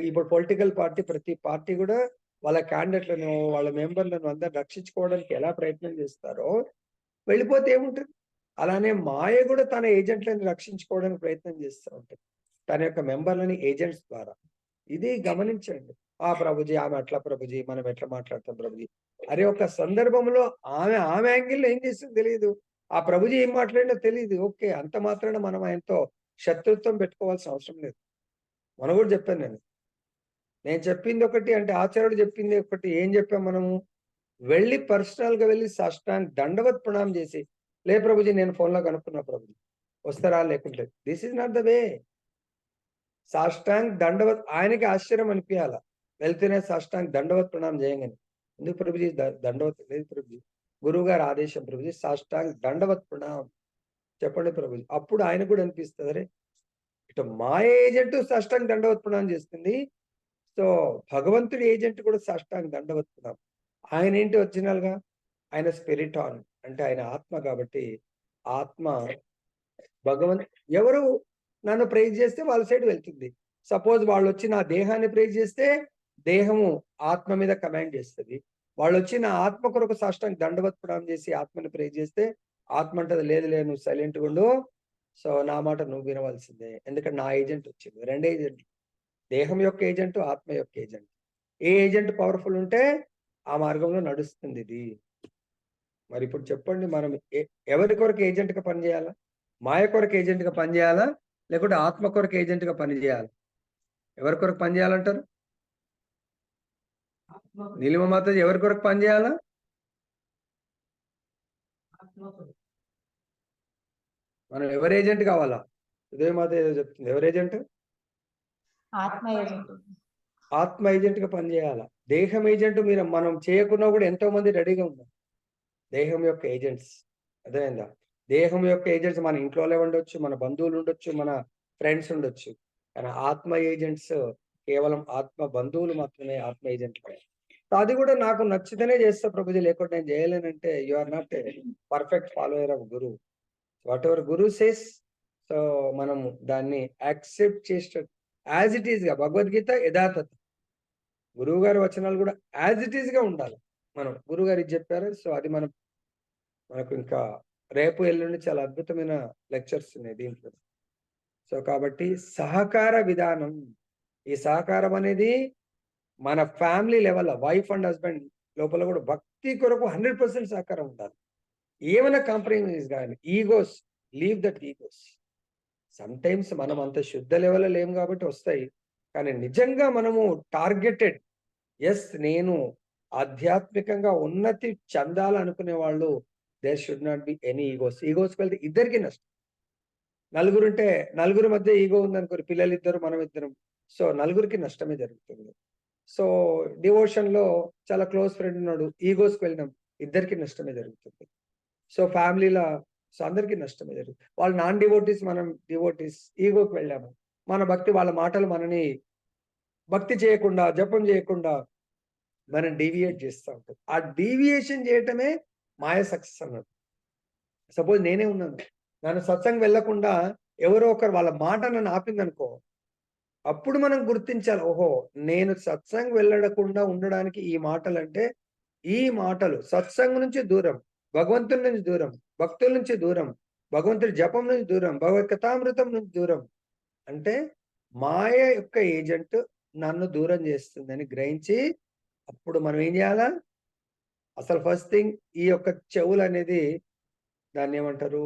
ఇప్పుడు పొలిటికల్ పార్టీ, ప్రతి పార్టీ కూడా వాళ్ళ క్యాండిడేట్లను, వాళ్ళ మెంబర్లను అందరు రక్షించుకోవడానికి ఎలా ప్రయత్నం చేస్తారో వెళ్ళిపోతే ఏముంటుంది? అలానే మాయ కూడా తన ఏజెంట్లను రక్షించుకోవడానికి ప్రయత్నం చేస్తూ ఉంటుంది, తన యొక్క మెంబర్లని ఏజెంట్స్ ద్వారా. ఇది గమనించండి. ఆ ప్రభుజీ ఆమె అట్లా, ప్రభుజీ మనం ఎట్లా మాట్లాడతాం ప్రభుజీ. అరే ఒక సందర్భంలో ఆమె యాంగిల్లో ఏం చేస్తుందో తెలియదు, ఆ ప్రభుజీ ఏం మాట్లాడినా తెలియదు. ఓకే, అంత మాత్రాన మనం ఆయనతో శత్రుత్వం పెట్టుకోవాల్సిన అవసరం లేదు. మనం కూడా చెప్పాను, నేను చెప్పింది ఒకటి అంటే ఆచార్యుడు చెప్పింది ఒకటి. ఏం చెప్పాం మనము? వెళ్ళి పర్సనల్ గా వెళ్ళి సాష్టాంగ దండవత్ ప్రణామం చేసి, లే ప్రభుజీ నేను ఫోన్లో కనుక్కున్నా ప్రభుజీ వస్తారా లేకుంటే, this is not the way. సాష్టాంగ్ దండవత్, ఆయనకి ఆశ్చర్యం అనిపించాల వెళ్తేనే సాష్టాంగ్ దండవత్ ప్రణామం చేయగానే. ఎందుకు ప్రభుజీ దండవత్ లేదు ప్రభుజీ, గురువు గారి ఆదేశం ప్రభుజీ, సాష్టాంగ దండవత్ ప్రణామం చెప్పండి ప్రభుజీ. అప్పుడు ఆయన కూడా అనిపిస్తుంది, అరే ఇటు మా ఏజెంట్ సాష్టాంగ దండవత్ ప్రణామం చేస్తుంది, సో భగవంతుడి ఏజెంట్ కూడా సాష్టాంగ దండవత్ ప్రణామం. ఆయన ఏంటి ఒరిజినల్ గా, ఆయన స్పిరిటాన్ అంటే ఆయన ఆత్మ కాబట్టి, ఆత్మ భగవంత్ ఎవరు నన్ను ప్రైజ్ చేస్తే వాళ్ళ సైడ్ వెళ్తుంది. సపోజ్ వాళ్ళు వచ్చి నా దేహాన్ని ప్రైజ్ చేస్తే దేహము ఆత్మ మీద కమాండ్ చేస్తుంది. వాళ్ళు వచ్చి నా ఆత్మ కొరకు సాష్టాంగ దండవత్ ప్రణామం చేసి ఆత్మని ప్రైజ్ చేస్తే ఆత్మ అంటది, లేదు లేదు నువ్వు సైలెంట్ ఉండు, సో నా మాట నువ్వు వినవలసిందే, ఎందుకంటే నా ఏజెంట్ వచ్చింది. రెండు ఏజెంట్, దేహం యొక్క ఏజెంట్, ఆత్మ యొక్క ఏజెంట్. ఏ ఏజెంట్ పవర్ఫుల్ ఉంటే ఆ మార్గంలో నడుస్తుంది ఇది. మరి ఇప్పుడు చెప్పండి, మనం ఎవరి కొరకు ఏజెంట్ గా పనిచేయాలా? మాయ కొరకు ఏజెంట్ గా పనిచేయాలా, లేకుంటే ఆత్మ కొరకు ఏజెంట్ గా పనిచేయాలి? ఎవరి కొరకు పనిచేయాలంటారు? నీలిమ మాతాజీ ఎవరి కొరకు పనిచేయాలా? మనం ఎవరి ఏజెంట్ కావాలా? ఉదయ మాత ఏదో చెప్తుంది, ఎవరి ఏజెంట్? ఆత్మ ఏజెంట్. ఆత్మ ఏజెంట్ గా పనిచేయాలా? దేహం ఏజెంట్ మీరు మనం చేయకున్నా కూడా ఎంతో మంది రెడీగా ఉన్నారు, దేహం యొక్క ఏజెంట్స్. అదేందా, దేహం యొక్క ఏజెంట్స్ మన ఇంట్లో ఉండొచ్చు, మన బంధువులు ఉండొచ్చు, మన ఫ్రెండ్స్ ఉండొచ్చు, కానీ ఆత్మ ఏజెంట్స్ కేవలం ఆత్మ బంధువులు మాత్రమే ఆత్మ ఏజెంట్లు. అది కూడా నాకు నచ్చితేనే చేస్తా ప్రభుజీ, లేకుంటే నేను చేయలేనంటే you are not perfect follower of guru. Whatever guru says, so మనం దాన్ని యాక్సెప్ట్ చేసే యాజ్ ఇట్ ఈస్ గా, భగవద్గీత యథాతథ, గురువు గారి వచనాలు కూడా యాజ్ ఇట్ ఈస్ గా ఉండాలి. మనం గురువు గారు ఇది చెప్పారు, సో అది మనకు ఇంకా రేపు ఎల్లుండి చాలా అద్భుతమైన లెక్చర్స్ ఉన్నాయి దీంట్లో. సో కాబట్టి సహకార విధానం, ఈ సహకారం అనేది మన family level, wife and husband లోపల కూడా భక్తి కొరకు 100% సహకారం ఉండాలి. ఏమైనా కాంప్రమైజ్ కానీ, egos, leave that egos. Some times మనం అంత శుద్ధ లెవెల్ లేము కాబట్టి వస్తాయి, కానీ నిజంగా మనము టార్గెటెడ్, ఎస్ నేను ఆధ్యాత్మికంగా ఉన్నతి చెందాలనుకునే వాళ్ళు, there should not be any egos. ఈగోస్కి వెళ్తే ఇద్దరికి నష్టం. నలుగురుంటే నలుగురి మధ్య ఈగో ఉందనుకోరు, పిల్లలు ఇద్దరు మనం ఇద్దరం, సో నలుగురికి నష్టమే జరుగుతుంది. సో డివోషన్ లో చాలా క్లోజ్ ఫ్రెండ్ ఉన్నాడు, ఈగోస్కి వెళ్ళినాం, ఇద్దరికి నష్టమే జరుగుతుంది. సో ఫ్యామిలీలో సో అందరికీ నష్టమే జరుగుతుంది. వాళ్ళు నాన్ డివోటీస్, మనం డివోటీస్, ఈగోకి వెళ్ళాము, మన భక్తి వాళ్ళ మాటలు మనని భక్తి చేయకుండా, జపం చేయకుండా మనం డీవియేట్ చేస్తూ ఉంటాం. ఆ డీవియేషన్ చేయటమే మాయ సక్సెస్ అన్నది. సపోజ్ నేనే ఉన్నాను, నన్ను సత్సంగం వెళ్ళకుండా ఎవరో ఒకరు వాళ్ళ మాట నన్ను ఆపిందనుకో, అప్పుడు మనం గుర్తించాలి, ఓహో నేను సత్సంగం వెళ్ళకుండా ఉండడానికి ఈ మాటలు అంటే, ఈ మాటలు సత్సంగం నుంచి దూరం, భగవంతుడి నుంచి దూరం, భక్తుల నుంచి దూరం, భగవంతుడి జపం నుంచి దూరం, భగవత్ కథామృతం నుంచి దూరం, అంటే మాయ యొక్క ఏజెంట్ నన్ను దూరం చేస్తుందని గ్రహించి, అప్పుడు మనం ఏం చేయాలా? అసలు ఫస్ట్ థింగ్, ఈ యొక్క చెవులు అనేది దాన్ని ఏమంటారు,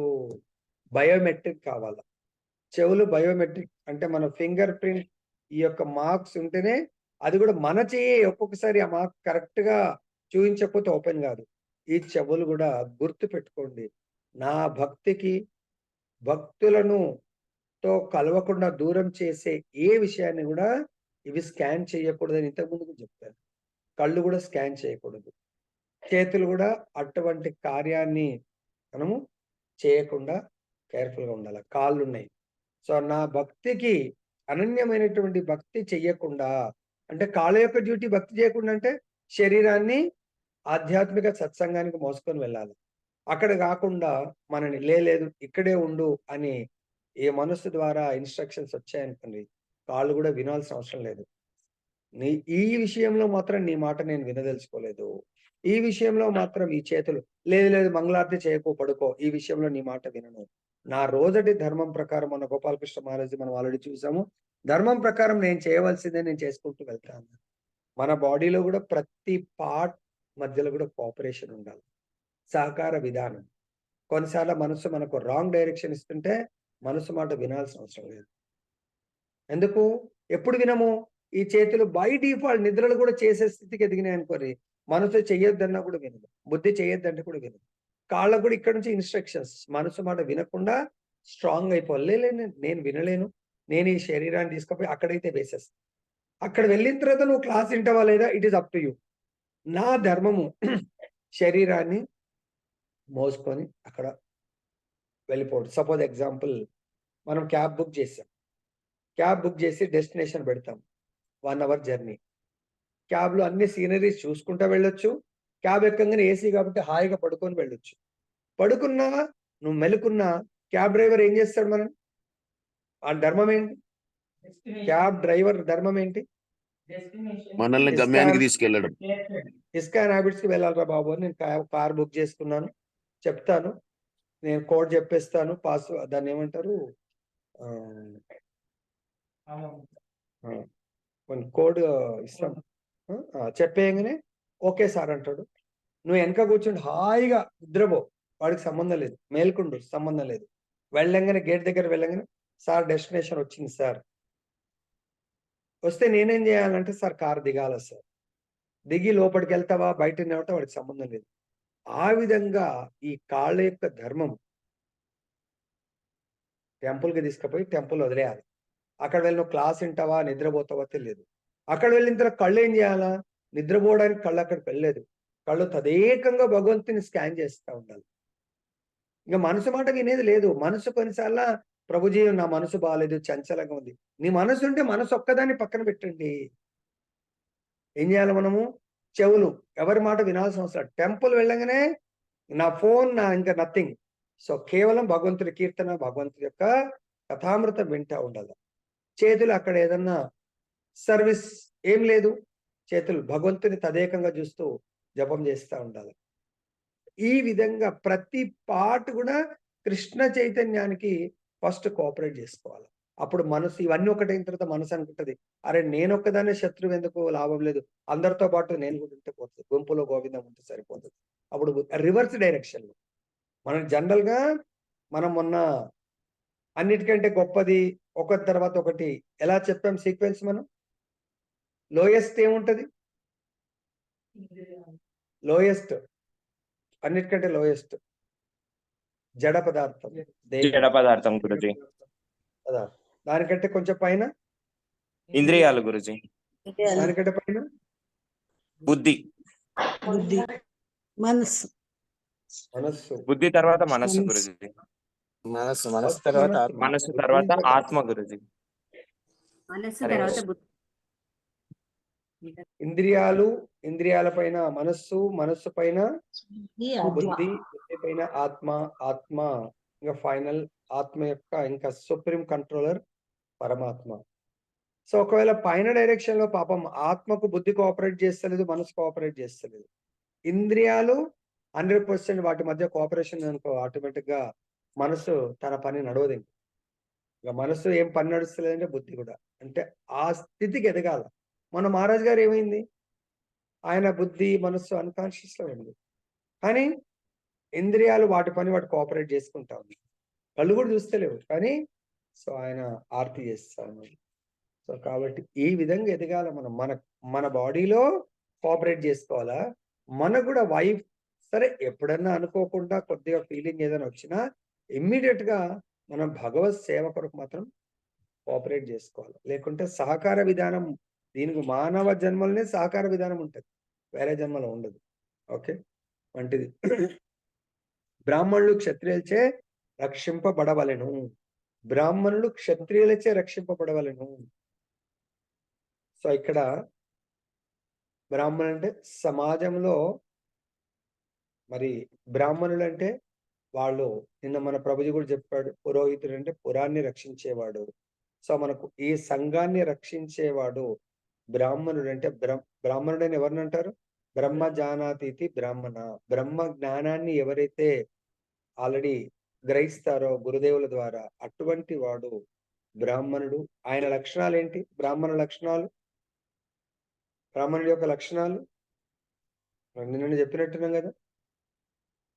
బయోమెట్రిక్ కావాలా. చెవులు బయోమెట్రిక్ అంటే మన ఫింగర్ ప్రింట్, ఈ యొక్క మార్క్స్ ఉంటేనే, అది కూడా మన చెయ్యి ఒక్కొక్కసారి ఆ మార్క్ కరెక్ట్ గా చూపించకపోతే ఓపెన్ కాదు. ఈ చెవులు కూడా గుర్తు పెట్టుకోండి, నా భక్తికి, భక్తులను తో కలవకుండా దూరం చేసే ఏ విషయాన్ని కూడా ఇవి స్కాన్ చేయకూడదని ఇంతకుముందు చెప్పాను. కళ్ళు కూడా స్కాన్ చేయకూడదు, చేతులు కూడా అటువంటి కార్యాన్ని మనము చేయకుండా కేర్ఫుల్ గా ఉండాలి. కాళ్ళు ఉన్నాయి, సో నా భక్తికి అనన్యమైనటువంటి భక్తి చెయ్యకుండా, అంటే కాళ్ళ యొక్క డ్యూటీ భక్తి చేయకుండా అంటే శరీరాన్ని ఆధ్యాత్మిక సత్సంగానికి మోసుకొని వెళ్ళాలి. అక్కడ కాకుండా మనని లేదు ఇక్కడే ఉండు అని ఏ మనస్సు ద్వారా ఇన్స్ట్రక్షన్స్ వచ్చాయనుకోండి, కాళ్ళు కూడా వినాల్సిన అవసరం లేదు. ఈ విషయంలో మాత్రం నీ మాట నేను వినదలుచుకోలేదు, ఈ విషయంలో మాత్రం ఈ చేతులు లేదు మంగళారతి చేయకో, పడుకో, ఈ విషయంలో నీ మాట వినను. నా రోజటి ధర్మం ప్రకారం, మన గోపాలకృష్ణ మహారాజ్ మనం ఆల్రెడీ చూసాము, ధర్మం ప్రకారం నేను చేయవలసిందే నేను చేసుకుంటూ వెళ్తాను. మన బాడీలో కూడా ప్రతి పార్ట్ మధ్యలో కూడా కోఆపరేషన్ ఉండాలి, సహకార విధానం. కొన్నిసార్లు మనసు మనకు రాంగ్ డైరెక్షన్ ఇస్తుంటే మనసు మాట వినాల్సిన అవసరం లేదు. ఎందుకు ఎప్పుడు వినము? ఈ చేతులు బై డిఫాల్ట్ నిద్రలు కూడా చేసే స్థితికి ఎదిగినాయి అనుకోని, మనసు చెయ్యొద్దన్నా కూడా వినదు, బుద్ధి చెయ్యొద్దంటే కూడా వినదు. కాళ్ళకు కూడా ఇక్కడ నుంచి ఇన్స్ట్రక్షన్స్, మనసు మాట వినకుండా స్ట్రాంగ్ అయిపోవాలి. నేను వినలేను, నేను ఈ శరీరాన్ని తీసుకుపోయి అక్కడైతే వేసేస్తాను. అక్కడ వెళ్ళిన తర్వాత నువ్వు క్లాస్ వింటావా లేదా, it is up to you. నా ధర్మము శరీరాన్ని మోసుకొని అక్కడ వెళ్ళిపోవడం. సపోజ్ ఎగ్జాంపుల్, మనం క్యాబ్ బుక్ చేసాం. క్యాబ్ బుక్ చేసి డెస్టినేషన్ పెడతాం. 1 అవర్ జర్నీ. క్యాబ్లో అన్ని సీనరీస్ చూసుకుంటా వెళ్ళొచ్చు. క్యాబ్ ఎక్కంగానే ఏసీ కాబట్టి హాయిగా పడుకొని వెళ్ళొచ్చు. పడుకున్నా నువ్వు మెలుకున్నా క్యాబ్ డ్రైవర్ ఏం చేస్తాడు? మనం ఆ ధర్మం ఏంటి? క్యాబ్ డ్రైవర్ ధర్మం ఏంటి? మనల్ని గమ్యానికి తీసుకెళ్ళడం. ఇస్కాన్ హ్యాబిట్స్ కి వెళ్ళాలరా బాబు అని నేను కార్ బుక్ చేసుకున్నాను, చెప్తాను, నేను కోడ్ చెప్పేస్తాను, దాన్ని ఏమంటారు, కొన్ని కోడ్ ఇస్తాం, చెప్పేయగానే ఓకే సార్ అంటాడు. నువ్వు వెనక కూర్చుండి హాయిగా నిద్రపో, వాడికి సంబంధం లేదు. మేల్కుండు, సంబంధం లేదు. వెళ్ళంగానే గేట్ దగ్గర వెళ్ళంగానే సార్ డెస్టినేషన్ వచ్చింది సార్. వస్తే నేనేం చేయాలంటే సార్ కార్ దిగాల సార్. దిగి లోపలికి వెళ్తావా బయట నిలబడతా వాడికి సంబంధం లేదు. ఆ విధంగా ఈ కాళ్ళ యొక్క ధర్మం టెంపుల్కి తీసుకుపోయి టెంపుల్ వదిలేయాలి. అక్కడ వెళ్ళి నువ్వు క్లాస్ వింటావా నిద్రపోతావా తెలియదు. అక్కడ వెళ్ళిన తర్వాత కళ్ళు ఏం చేయాలా? నిద్రపోవడానికి కళ్ళు అక్కడికి వెళ్ళలేదు. కళ్ళు తదేకంగా భగవంతుని స్కాన్ చేస్తూ ఉండాలి. ఇంకా మనసు మాట వినేది లేదు. మనసు కొన్నిసార్లు ప్రభుజీ నా మనసు బాగాలేదు, చంచలంగా ఉంది. నీ మనసు ఉంటే మనసు ఒక్కదాన్ని పక్కన పెట్టండి. ఏం చేయాలి మనము? చెవులు ఎవరి మాట వినాల్సిన అవసరం. టెంపుల్ వెళ్ళగానే నా ఫోన్ ఇంకా నథింగ్. సో కేవలం భగవంతుడి కీర్తన, భగవంతుడి యొక్క కథామృతం వింటా ఉండాలి. చేతులు అక్కడ ఏదన్నా సర్వీస్ ఏం లేదు, చేతులు భగవంతుని తదేకంగా చూస్తూ జపం చేస్తూ ఉండాలి. ఈ విధంగా ప్రతి పార్ట్ కూడా కృష్ణ చైతన్యానికి ఫస్ట్ కోఆపరేట్ చేసుకోవాలి. అప్పుడు మనసు ఇవన్నీ ఒకటైన తర్వాత మనసు అనుకుంటది, అరే నేను ఒక్కదానే శత్రువు ఎందుకు, లాభం లేదు, అందరితో పాటు నేను కూడా ఉంటే పోతుంది, గుంపులో గోవిందం ఉంటే సరిపోతుంది. అప్పుడు రివర్స్ డైరెక్షన్ లో మనం జనరల్ గా మనం మొన్న అన్నిటికంటే గొప్పది ఒకటి తర్వాత ఒకటి ఎలా చెప్పాం సీక్వెన్స్. మనం లోయెస్ట్ ఏముంటది? లోయెస్ట్, అన్నిటికంటే లోయెస్ట్ జడ పదార్థం, జడ పదార్థం గురుజీ. దానికంటే కొంచెం పైన ఇంద్రియాలు గురుజీ. దానికంటే పైన బుద్ధి. మనస్సు. మనస్సు. బుద్ధి తర్వాత మనస్సు గురుజీ. మనస్సు తర్వాత ఆత్మ. మనస్సు తర్వాత ఆత్మ గురుజీ. ఇంద్రియాలు, ఇంద్రియాల పైన మనస్సు, మనస్సు పైన బుద్ధి, బుద్ధి పైన ఆత్మ, ఆత్మ ఇంకా ఫైనల్ ఆత్మ యొక్క ఇంకా సుప్రీం కంట్రోలర్ పరమాత్మ. సో ఒకవేళ పైన డైరెక్షన్ లో పాపం ఆత్మకు బుద్ధి కోఆపరేట్ చేస్తలేదు, మనసు కోఆపరేట్ చేస్తలేదు. ఇంద్రియాలు 100% వాటి మధ్య కోఆపరేషన్ అనుకో, ఆటోమేటిక్ గా మనసు తన పని నడవదు. ఇంకా మనసు ఏం పని నడుస్తలేదంటే బుద్ధి కూడా. అంటే ఆ స్థితికి ఎదగాల. మన మహారాజ్ గారు ఏమైంది? ఆయన బుద్ధి మనస్సు అన్కాన్షియస్ లో ఉంది, కానీ ఇంద్రియాలు వాటి పని వాటి కోఆపరేట్ చేసుకుంటా ఉంది. కళ్ళు కూడా చూస్తలేవు, కానీ సో ఆయన ఆర్తి చేస్తా ఉన్నాడు. సో కాబట్టి ఈ విధంగా ఎదగాల మనం. మన బాడీలో కోఆపరేట్ చేసుకోవాలా. మనకు కూడా వైఫ్ సరే ఎప్పుడన్నా అనుకోకుండా కొద్దిగా ఫీలింగ్ ఏదైనా వచ్చినా ఇమ్మీడియట్ గా మనం భగవత్ సేవ కొరకు మాత్రం కోఆపరేట్ చేసుకోవాలి. లేకుంటే సహకార విధానం, దీనికి మానవ జన్మలనే సహకార విధానం ఉంటుంది, వేరే జన్మలో ఉండదు. ఓకే, వంటిది బ్రాహ్మణులు క్షత్రియులచే రక్షింపబడవలెను. బ్రాహ్మణులు క్షత్రియులచే రక్షింపబడవలెను. సో ఇక్కడ బ్రాహ్మణులు అంటే సమాజంలో మరి బ్రాహ్మణులు అంటే వాళ్ళు, నిన్న మన ప్రభుజీ కూడా చెప్పాడు, పురోహితుడు అంటే పురాన్ని రక్షించేవాడు. సో మనకు ఈ సంఘాన్ని రక్షించేవాడు బ్రాహ్మణుడు. అంటే బ్రాహ్మణుడు అని ఎవరిని అంటారు? బ్రహ్మ జానాతీతి బ్రాహ్మణ. బ్రహ్మ జ్ఞానాన్ని ఎవరైతే ఆల్రెడీ గ్రహిస్తారో గురుదేవుల ద్వారా, అటువంటి వాడు బ్రాహ్మణుడు. ఆయన లక్షణాలు ఏంటి? బ్రాహ్మణ లక్షణాలు, బ్రాహ్మణుడి యొక్క లక్షణాలు నిన్న చెప్పినట్టున్నాం కదా.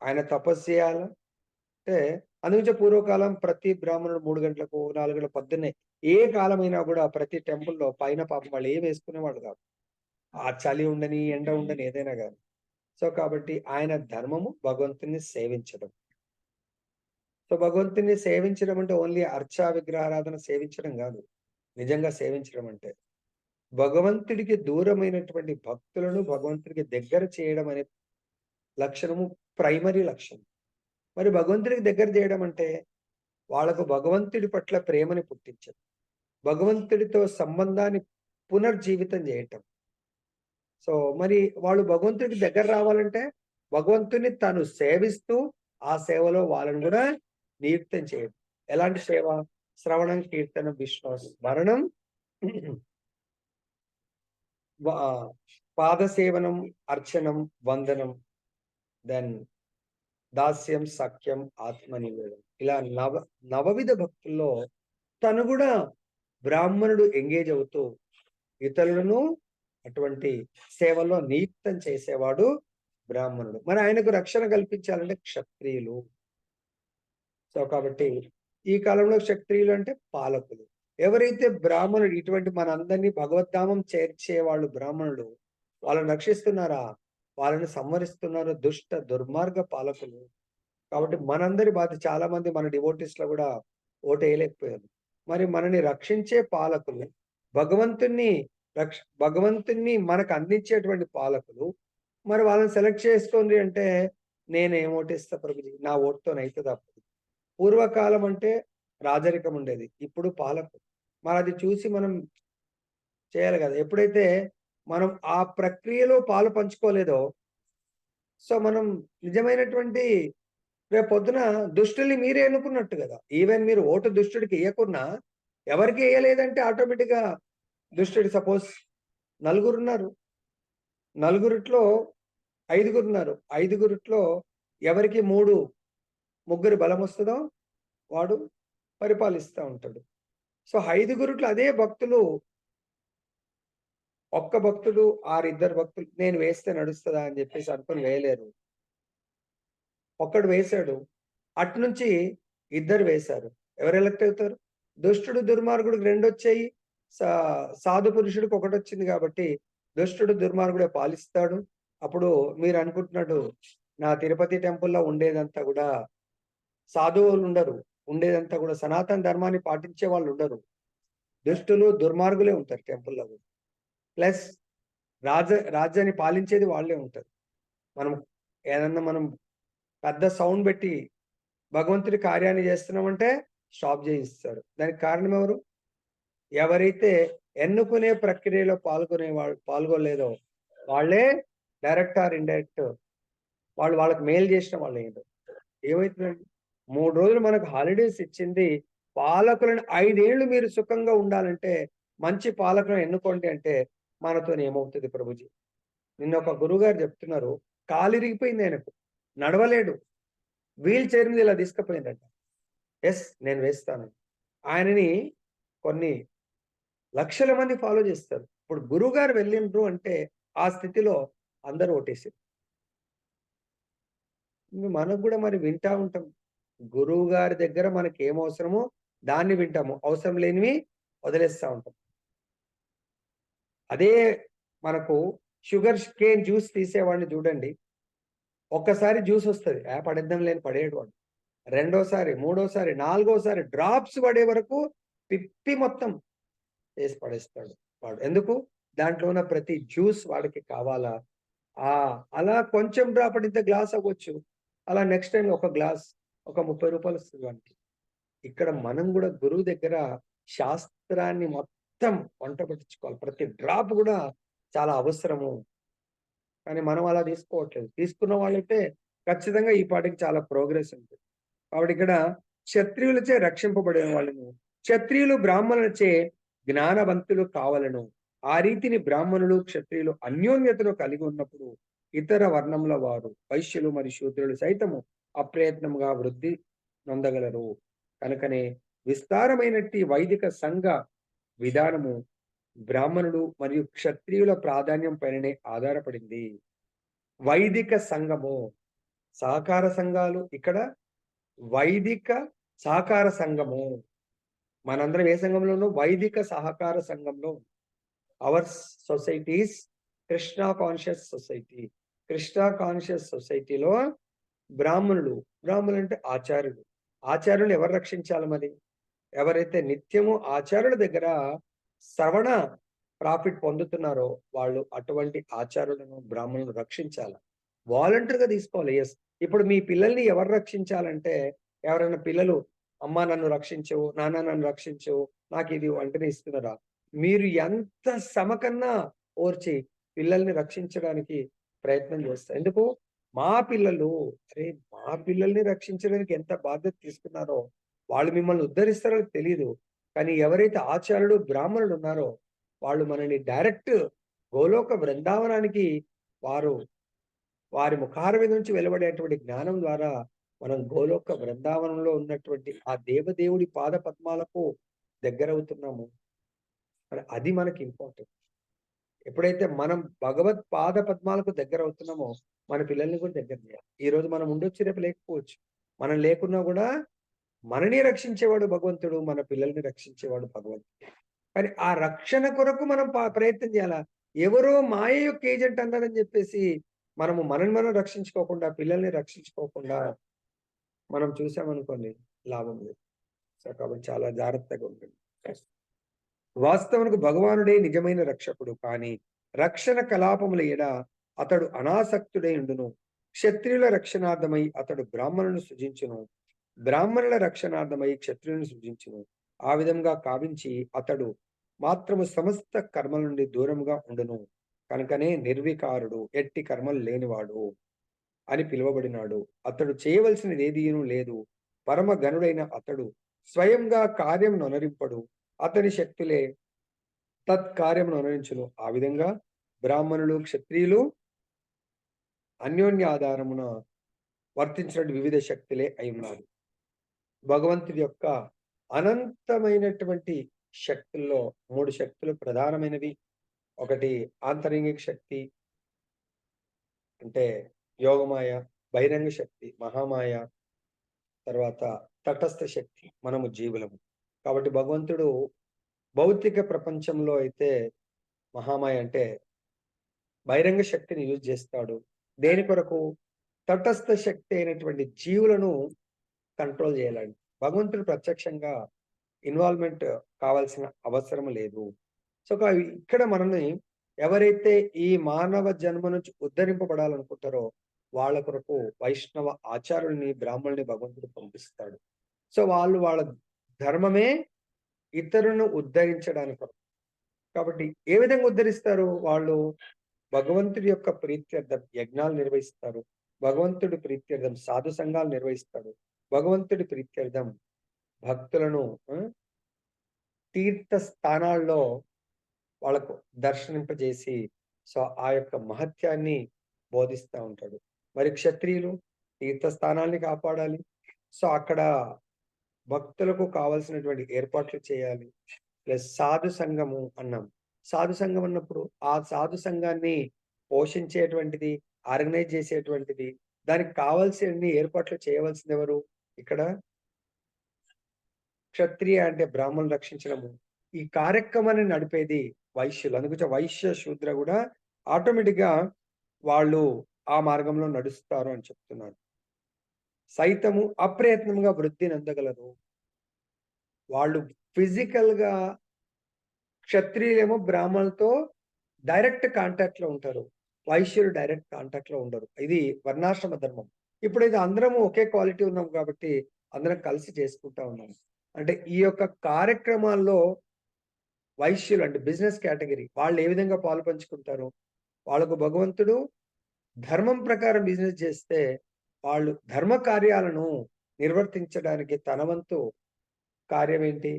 ఆయన తపస్సు చేయాల అంటే, అందుకే పూర్వకాలం ప్రతి బ్రాహ్మణుడు 3 గంటలకు 4 గంటల పొద్దున్నే, ఏ కాలమైనా కూడా ప్రతి టెంపుల్లో పైన పాపం వాళ్ళు ఏం వేసుకునేవాళ్ళు కాదు. ఆ చలి ఉండని, ఎండ ఉండని, ఏదైనా కానీ. సో కాబట్టి ఆయన ధర్మము భగవంతుని సేవించడం. సో భగవంతుని సేవించడం అంటే ఓన్లీ అర్చా విగ్రహారాధన సేవించడం కాదు. నిజంగా సేవించడం అంటే భగవంతుడికి దూరమైనటువంటి భక్తులను భగవంతుడికి దగ్గర చేయడం అనే లక్షణము ప్రైమరీ లక్షణం. మరి భగవంతుడికి దగ్గర చేయడం అంటే వాళ్ళకు భగవంతుడి పట్ల ప్రేమని పుట్టించడం, భగవంతుడితో సంబంధాన్ని పునర్జీవితం చేయటం. సో మరి వాళ్ళు భగవంతుడికి దగ్గర రావాలంటే భగవంతుని తను సేవిస్తూ ఆ సేవలో వాళ్ళని కూడా నియుక్తం చేయడం. ఎలాంటి సేవ? శ్రవణం, కీర్తనం, విష్ణు స్మరణం, పాదసేవనం, అర్చనం, వందనం, దెన్ దాస్యం, సఖ్యం, ఆత్మనివేదం. ఇలా నవవిధ భక్తుల్లో తను కూడా బ్రాహ్మణుడు ఎంగేజ్ అవుతూ ఇతరులను అటువంటి సేవలో నియుక్తం చేసేవాడు బ్రాహ్మణుడు. మరి ఆయనకు రక్షణ కల్పించాలంటే క్షత్రియులు. సో కాబట్టి ఈ కాలంలో క్షత్రియులు అంటే పాలకులు. ఎవరైతే బ్రాహ్మణుడు ఇటువంటి మనందరినీ భగవద్ధామం చేర్చే వాళ్ళు బ్రాహ్మణులు, వాళ్ళని రక్షిస్తున్నారా? వాళ్ళని సంహరిస్తున్నారు దుష్ట దుర్మార్గ పాలకులు. కాబట్టి మనందరి బాధ, చాలా మంది మన డివోటీస్ లో కూడా ఓటు వేయలేకపోయారు. మరి మనని రక్షించే పాలకులు, భగవంతుణ్ణి మనకు అందించేటువంటి పాలకులు, మరి వాళ్ళని సెలెక్ట్ చేసుకోండి అంటే నేనేం ఓటేస్తా ప్రభుజీ, నా ఓటుతోనైతే తప్పదు. పూర్వకాలం అంటే రాజరికం ఉండేది, ఇప్పుడు పాలకులు. మరి అది చూసి మనం చేయాలి కదా. ఎప్పుడైతే మనం ఆ ప్రక్రియలో పాలు పంచుకోలేదో, సో మనం నిజమైనటువంటి రేపు పొద్దున దుష్టుల్ని మీరే ఎన్నుకున్నట్టు కదా. ఈవెన్ మీరు ఓటు దుష్టుడికి వేయకున్నా, ఎవరికి వేయలేదంటే ఆటోమేటిక్ గా దుష్టుడి, సపోజ్ నలుగురున్నారు, నలుగురిట్లో ఐదుగురున్నారు, ఐదుగురిట్లో ఎవరికి ముగ్గురు బలం వస్తుందో వాడు పరిపాలిస్తూ ఉంటాడు. సో ఐదుగురిట్లో అదే భక్తులు, ఒక్క భక్తుడు ఇద్దరు భక్తులు నేను వేస్తే నడుస్తుందా అని చెప్పేసి అనుకుని వేయలేరు. ఒక్కడు వేశాడు, అట్నుంచి ఇద్దరు వేశారు, ఎవరు ఎలక్ట్ అవుతారు? దుష్టుడు దుర్మార్గుడికి రెండు వచ్చాయి, సాధు పురుషుడికి ఒకటి వచ్చింది. కాబట్టి దుష్టుడు దుర్మార్గుడే పాలిస్తాడు. అప్పుడు మీరు అనుకుంటున్నాడు, నా తిరుపతి టెంపుల్లో ఉండేదంతా కూడా సాధువులు ఉండరు, ఉండేదంతా కూడా సనాతన ధర్మాన్ని పాటించే వాళ్ళు ఉండరు, దుష్టులు దుర్మార్గులే ఉంటారు టెంపుల్లో. ప్లస్ రాజ్యాన్ని పాలించేది వాళ్ళే ఉంటారు. మనం పెద్ద సౌండ్ పెట్టి భగవంతుడి కార్యాన్ని చేస్తున్నామంటే స్టాప్ చేయిస్తాడు. దానికి కారణం ఎవరు? ఎవరైతే ఎన్నుకునే ప్రక్రియలో పాల్గొనలేదో వాళ్ళే డైరెక్ట్ ఆర్ ఇండైరెక్ట్ వాళ్ళకి మేలు చేసిన వాళ్ళు ఏంటో. ఏమవుతుందండి, 3 రోజులు మనకు హాలిడేస్ ఇచ్చింది పాలకులను 5 ఏళ్ళు మీరు సుఖంగా ఉండాలంటే మంచి పాలకులను ఎన్నుకోండి అంటే మనతో ఏమవుతుంది ప్రభుజీ? నిన్న ఒక గురువుగారు చెప్తున్నారు, కాలు ఇరిగిపోయింది ఆయనకు, నడవలేడు, వీల్ చైర్ మీద ఇలా తీసుకుపోయిందట. ఎస్, నేను వేస్తాను. ఆయనని కొన్ని లక్షల మంది ఫాలో చేస్తారు. ఇప్పుడు గురువు గారు వెళ్ళిండ్రు అంటే ఆ స్థితిలో అందరూ ఓటేసారు. మనకు కూడా మరి వింటా ఉంటాం, గురువు గారి దగ్గర మనకి ఏం అవసరమో దాన్ని వింటాము, అవసరం లేనివి వదిలేస్తా ఉంటాం. అదే మనకు షుగర్ కేన్ జ్యూస్ తీసేవాడిని చూడండి, ఒక్కసారి జ్యూస్ వస్తుంది, పడేద్దాం లేని పడేయడం, రెండోసారి, మూడోసారి, నాలుగోసారి డ్రాప్స్ పడే వరకు పిప్పి మొత్తం వేసి పడేస్తాడు వాడు. ఎందుకు? దాంట్లో ఉన్న ప్రతి జ్యూస్ వాడికి కావాలా. అలా కొంచెం డ్రాప్ పడితే గ్లాస్ అవ్వచ్చు, అలా నెక్స్ట్ టైం ఒక గ్లాస్ ఒక 30 రూపాయలు వస్తుంది వానికి. ఇక్కడ మనం కూడా గురువు దగ్గర శాస్త్రాన్ని మొత్తం వంట పట్టించుకోవాలి, ప్రతి డ్రాప్ కూడా చాలా అవసరము. కానీ మనం అలా తీసుకోవట్లేదు. తీసుకున్న వాళ్ళైతే ఖచ్చితంగా ఈ పాటికి చాలా ప్రోగ్రెస్ ఉంటుంది. కాబట్టి ఇక్కడ క్షత్రియులచే రక్షింపబడిన వాళ్ళను, క్షత్రియులు బ్రాహ్మణులచే జ్ఞానవంతులు కావాలను. ఆ రీతిని బ్రాహ్మణులు క్షత్రియులు అన్యోన్యతను కలిగి ఉన్నప్పుడు ఇతర వర్ణముల వారు, వైశ్యులు మరియు శూద్రులు సైతము అప్రయత్నముగా వృద్ధి నొందగలరు. కనుకనే విస్తారమైనట్టి వైదిక సంఘ విధానము బ్రాహ్మణులు మరియు క్షత్రియుల ప్రాధాన్యం పైననే ఆధారపడింది. వైదిక సంఘము, సహకార సంఘాలు, ఇక్కడ వైదిక సహకార సంఘము. మనందరం ఏ సంఘంలోనూ? వైదిక సహకార సంఘంలో. Our societies Krishna conscious society. Krishna conscious సొసైటీలో బ్రాహ్మణులు అంటే ఆచార్యులు ఎవరు రక్షించాలి? మరి ఎవరైతే నిత్యము ఆచార్యుల దగ్గర శ్రవణ ప్రాఫిట్ పొందుతున్నారో వాళ్ళు అటువంటి ఆచారులను బ్రాహ్మణులను రక్షించాలి. వాలంటీర్గా తీసుకోవాలి. ఎస్, ఇప్పుడు మీ పిల్లల్ని ఎవరు రక్షించాలంటే, ఎవరైనా పిల్లలు అమ్మా నన్ను రక్షించు, నాన్న నన్ను రక్షించు, నాకు ఇది వెంటనే ఇస్తున్నారా? మీరు ఎంత శ్రమకన్నా ఓర్చి పిల్లల్ని రక్షించడానికి ప్రయత్నం చేస్తారు. ఎందుకు? మా పిల్లలు, అరే మా పిల్లల్ని రక్షించడానికి ఎంత బాధ్యత తీసుకున్నారో, వాళ్ళు మిమ్మల్ని ఉద్ధరిస్తారో తెలీదు. కానీ ఎవరైతే ఆచార్యుడు బ్రాహ్మణుడు ఉన్నారో వాళ్ళు మనల్ని డైరెక్ట్ గోలోక బృందావనానికి వారి ముఖార మీద నుంచి వెలువడేటువంటి జ్ఞానం ద్వారా మనం గోలోక బృందావనంలో ఉన్నటువంటి ఆ దేవదేవుడి పాద పద్మాలకు దగ్గరవుతున్నాము. మరి అది మనకి ఇంపార్టెంట్. ఎప్పుడైతే మనం భగవత్ పాద పద్మాలకు దగ్గర అవుతున్నామో మన పిల్లల్ని కూడా దగ్గర చేయాలి. ఈ రోజు మనం ఉండొచ్చు, రేపు లేకపోవచ్చు. మనం లేకున్నా కూడా మనని రక్షించేవాడు భగవంతుడు, మన పిల్లల్ని రక్షించేవాడు భగవంతుడు. కానీ ఆ రక్షణ కొరకు మనం ప్రయత్నం చేయాలా? ఎవరో మాయ యొక్క ఏజెంట్ అన్నారని చెప్పేసి మనల్ని మనం రక్షించుకోకుండా, పిల్లల్ని రక్షించుకోకుండా మనం చూసామనుకోండి, లాభం లేదు. సో కాబట్టి చాలా జాగ్రత్తగా ఉంటుంది. వాస్తవానికి భగవానుడే నిజమైన రక్షకుడు, కానీ రక్షణ కలాపముల ఎడ అతడు అనాసక్తుడై ఉండును. క్షత్రియుల రక్షణార్థమై అతడు బ్రాహ్మణులను సృజించును, బ్రాహ్మణుల రక్షణార్థమై క్షత్రియులను సృజించును. ఆ విధంగా కావించి అతడు మాత్రము సమస్త కర్మల నుండి దూరముగా ఉండును. కనుకనే నిర్వికారుడు, ఎట్టి కర్మలు లేనివాడు అని పిలువబడినాడు. అతడు చేయవలసినది ఏదీనూ లేదు. పరమ గనుడైన అతడు స్వయంగా కార్యం నొనరింపడు, అతని శక్తులే తత్కార్యం నొనరించును. ఆ విధంగా బ్రాహ్మణులు క్షత్రియులు అన్యోన్య ఆధారమున వర్తించినటువంటి వివిధ శక్తులే అయి ఉన్నారు. భగవంతుడి యొక్క అనంతమైనటువంటి శక్తుల్లో 3 శక్తులు ప్రధానమైనవి. ఒకటి ఆంతరంగిక శక్తి అంటే యోగమాయ, బహిరంగ శక్తి మహామాయ, తర్వాత తటస్థ శక్తి మనము జీవులము. కాబట్టి భగవంతుడు భౌతిక ప్రపంచంలో అయితే మహామాయ అంటే బహిరంగ శక్తిని యూజ్ చేస్తాడు. దేని కొరకు? తటస్థ శక్తి అయినటువంటి జీవులను కంట్రోల్ చేయాలండి. భగవంతుడు ప్రత్యక్షంగా ఇన్వాల్వ్మెంట్ కావాల్సిన అవసరం లేదు. సో ఇక్కడ మనల్ని ఎవరైతే ఈ మానవ జన్మ నుంచి ఉద్ధరింపబడాలనుకుంటారో వాళ్ళ కొరకు వైష్ణవ ఆచార్యుల్ని, బ్రాహ్మణుల్ని భగవంతుడు పంపిస్తాడు. సో వాళ్ళ ధర్మమే ఇతరులను ఉద్ధరించడానికి. కాబట్టి ఏ విధంగా ఉద్ధరిస్తారు? వాళ్ళు భగవంతుడి యొక్క ప్రీత్యర్థం యజ్ఞాలు నిర్వహిస్తారు, భగవంతుడి ప్రీత్యర్థం సాధు సంఘాలు నిర్వహిస్తాడు, భగవంతుడి ప్రీత్యర్థం భక్తులను తీర్థ స్థానాల్లో వాళ్ళకు దర్శనింపజేసి సో ఆ యొక్క మహత్యాన్ని బోధిస్తూ ఉంటాడు. మరి క్షత్రియులు తీర్థస్థానాల్ని కాపాడాలి. సో అక్కడ భక్తులకు కావలసినటువంటి ఏర్పాట్లు చేయాలి. ప్లస్ సాధు సంఘము అన్నాం. సాధు సంఘం అన్నప్పుడు ఆ సాధు సంఘాన్ని పోషించేటువంటిది, ఆర్గనైజ్ చేసేటువంటిది, దానికి కావాల్సిన ఏర్పాట్లు చేయవలసింది ఎవరు? ఇక్కడ క్షత్రియ అంటే బ్రాహ్మణులు రక్షించడము. ఈ కార్యక్రమాన్ని నడిపేది వైశ్యులు. అందుకే వైశ్య శూద్ర కూడా ఆటోమేటిక్ గా వాళ్ళు ఆ మార్గంలో నడుస్తారు అని చెప్తున్నారు. సైతము అప్రయత్నంగా వృద్ధిని అందగలరు. వాళ్ళు ఫిజికల్ గా క్షత్రియులేమో బ్రాహ్మణులతో డైరెక్ట్ కాంటాక్ట్ లో ఉంటారు, వైశ్యులు డైరెక్ట్ కాంటాక్ట్ లో ఉండరు. ఇది వర్ణాశ్రమ ధర్మం. ఇప్పుడైతే అందరము ఒకే క్వాలిటీ ఉన్నాం కాబట్టి అందరం కలిసి చేసుకుంటా ఉన్నాం. అంటే ఈ యొక్క కార్యక్రమాల్లో వైశ్యులు అంటే బిజినెస్ కేటగిరీ వాళ్ళు ఏ విధంగా పాలు పంచుకుంటారు? వాళ్ళకు భగవంతుడు ధర్మం ప్రకారం బిజినెస్ చేస్తే వాళ్ళు ధర్మ కార్యాలను నిర్వర్తించడానికి తన వంతు కార్యం ఏంటి?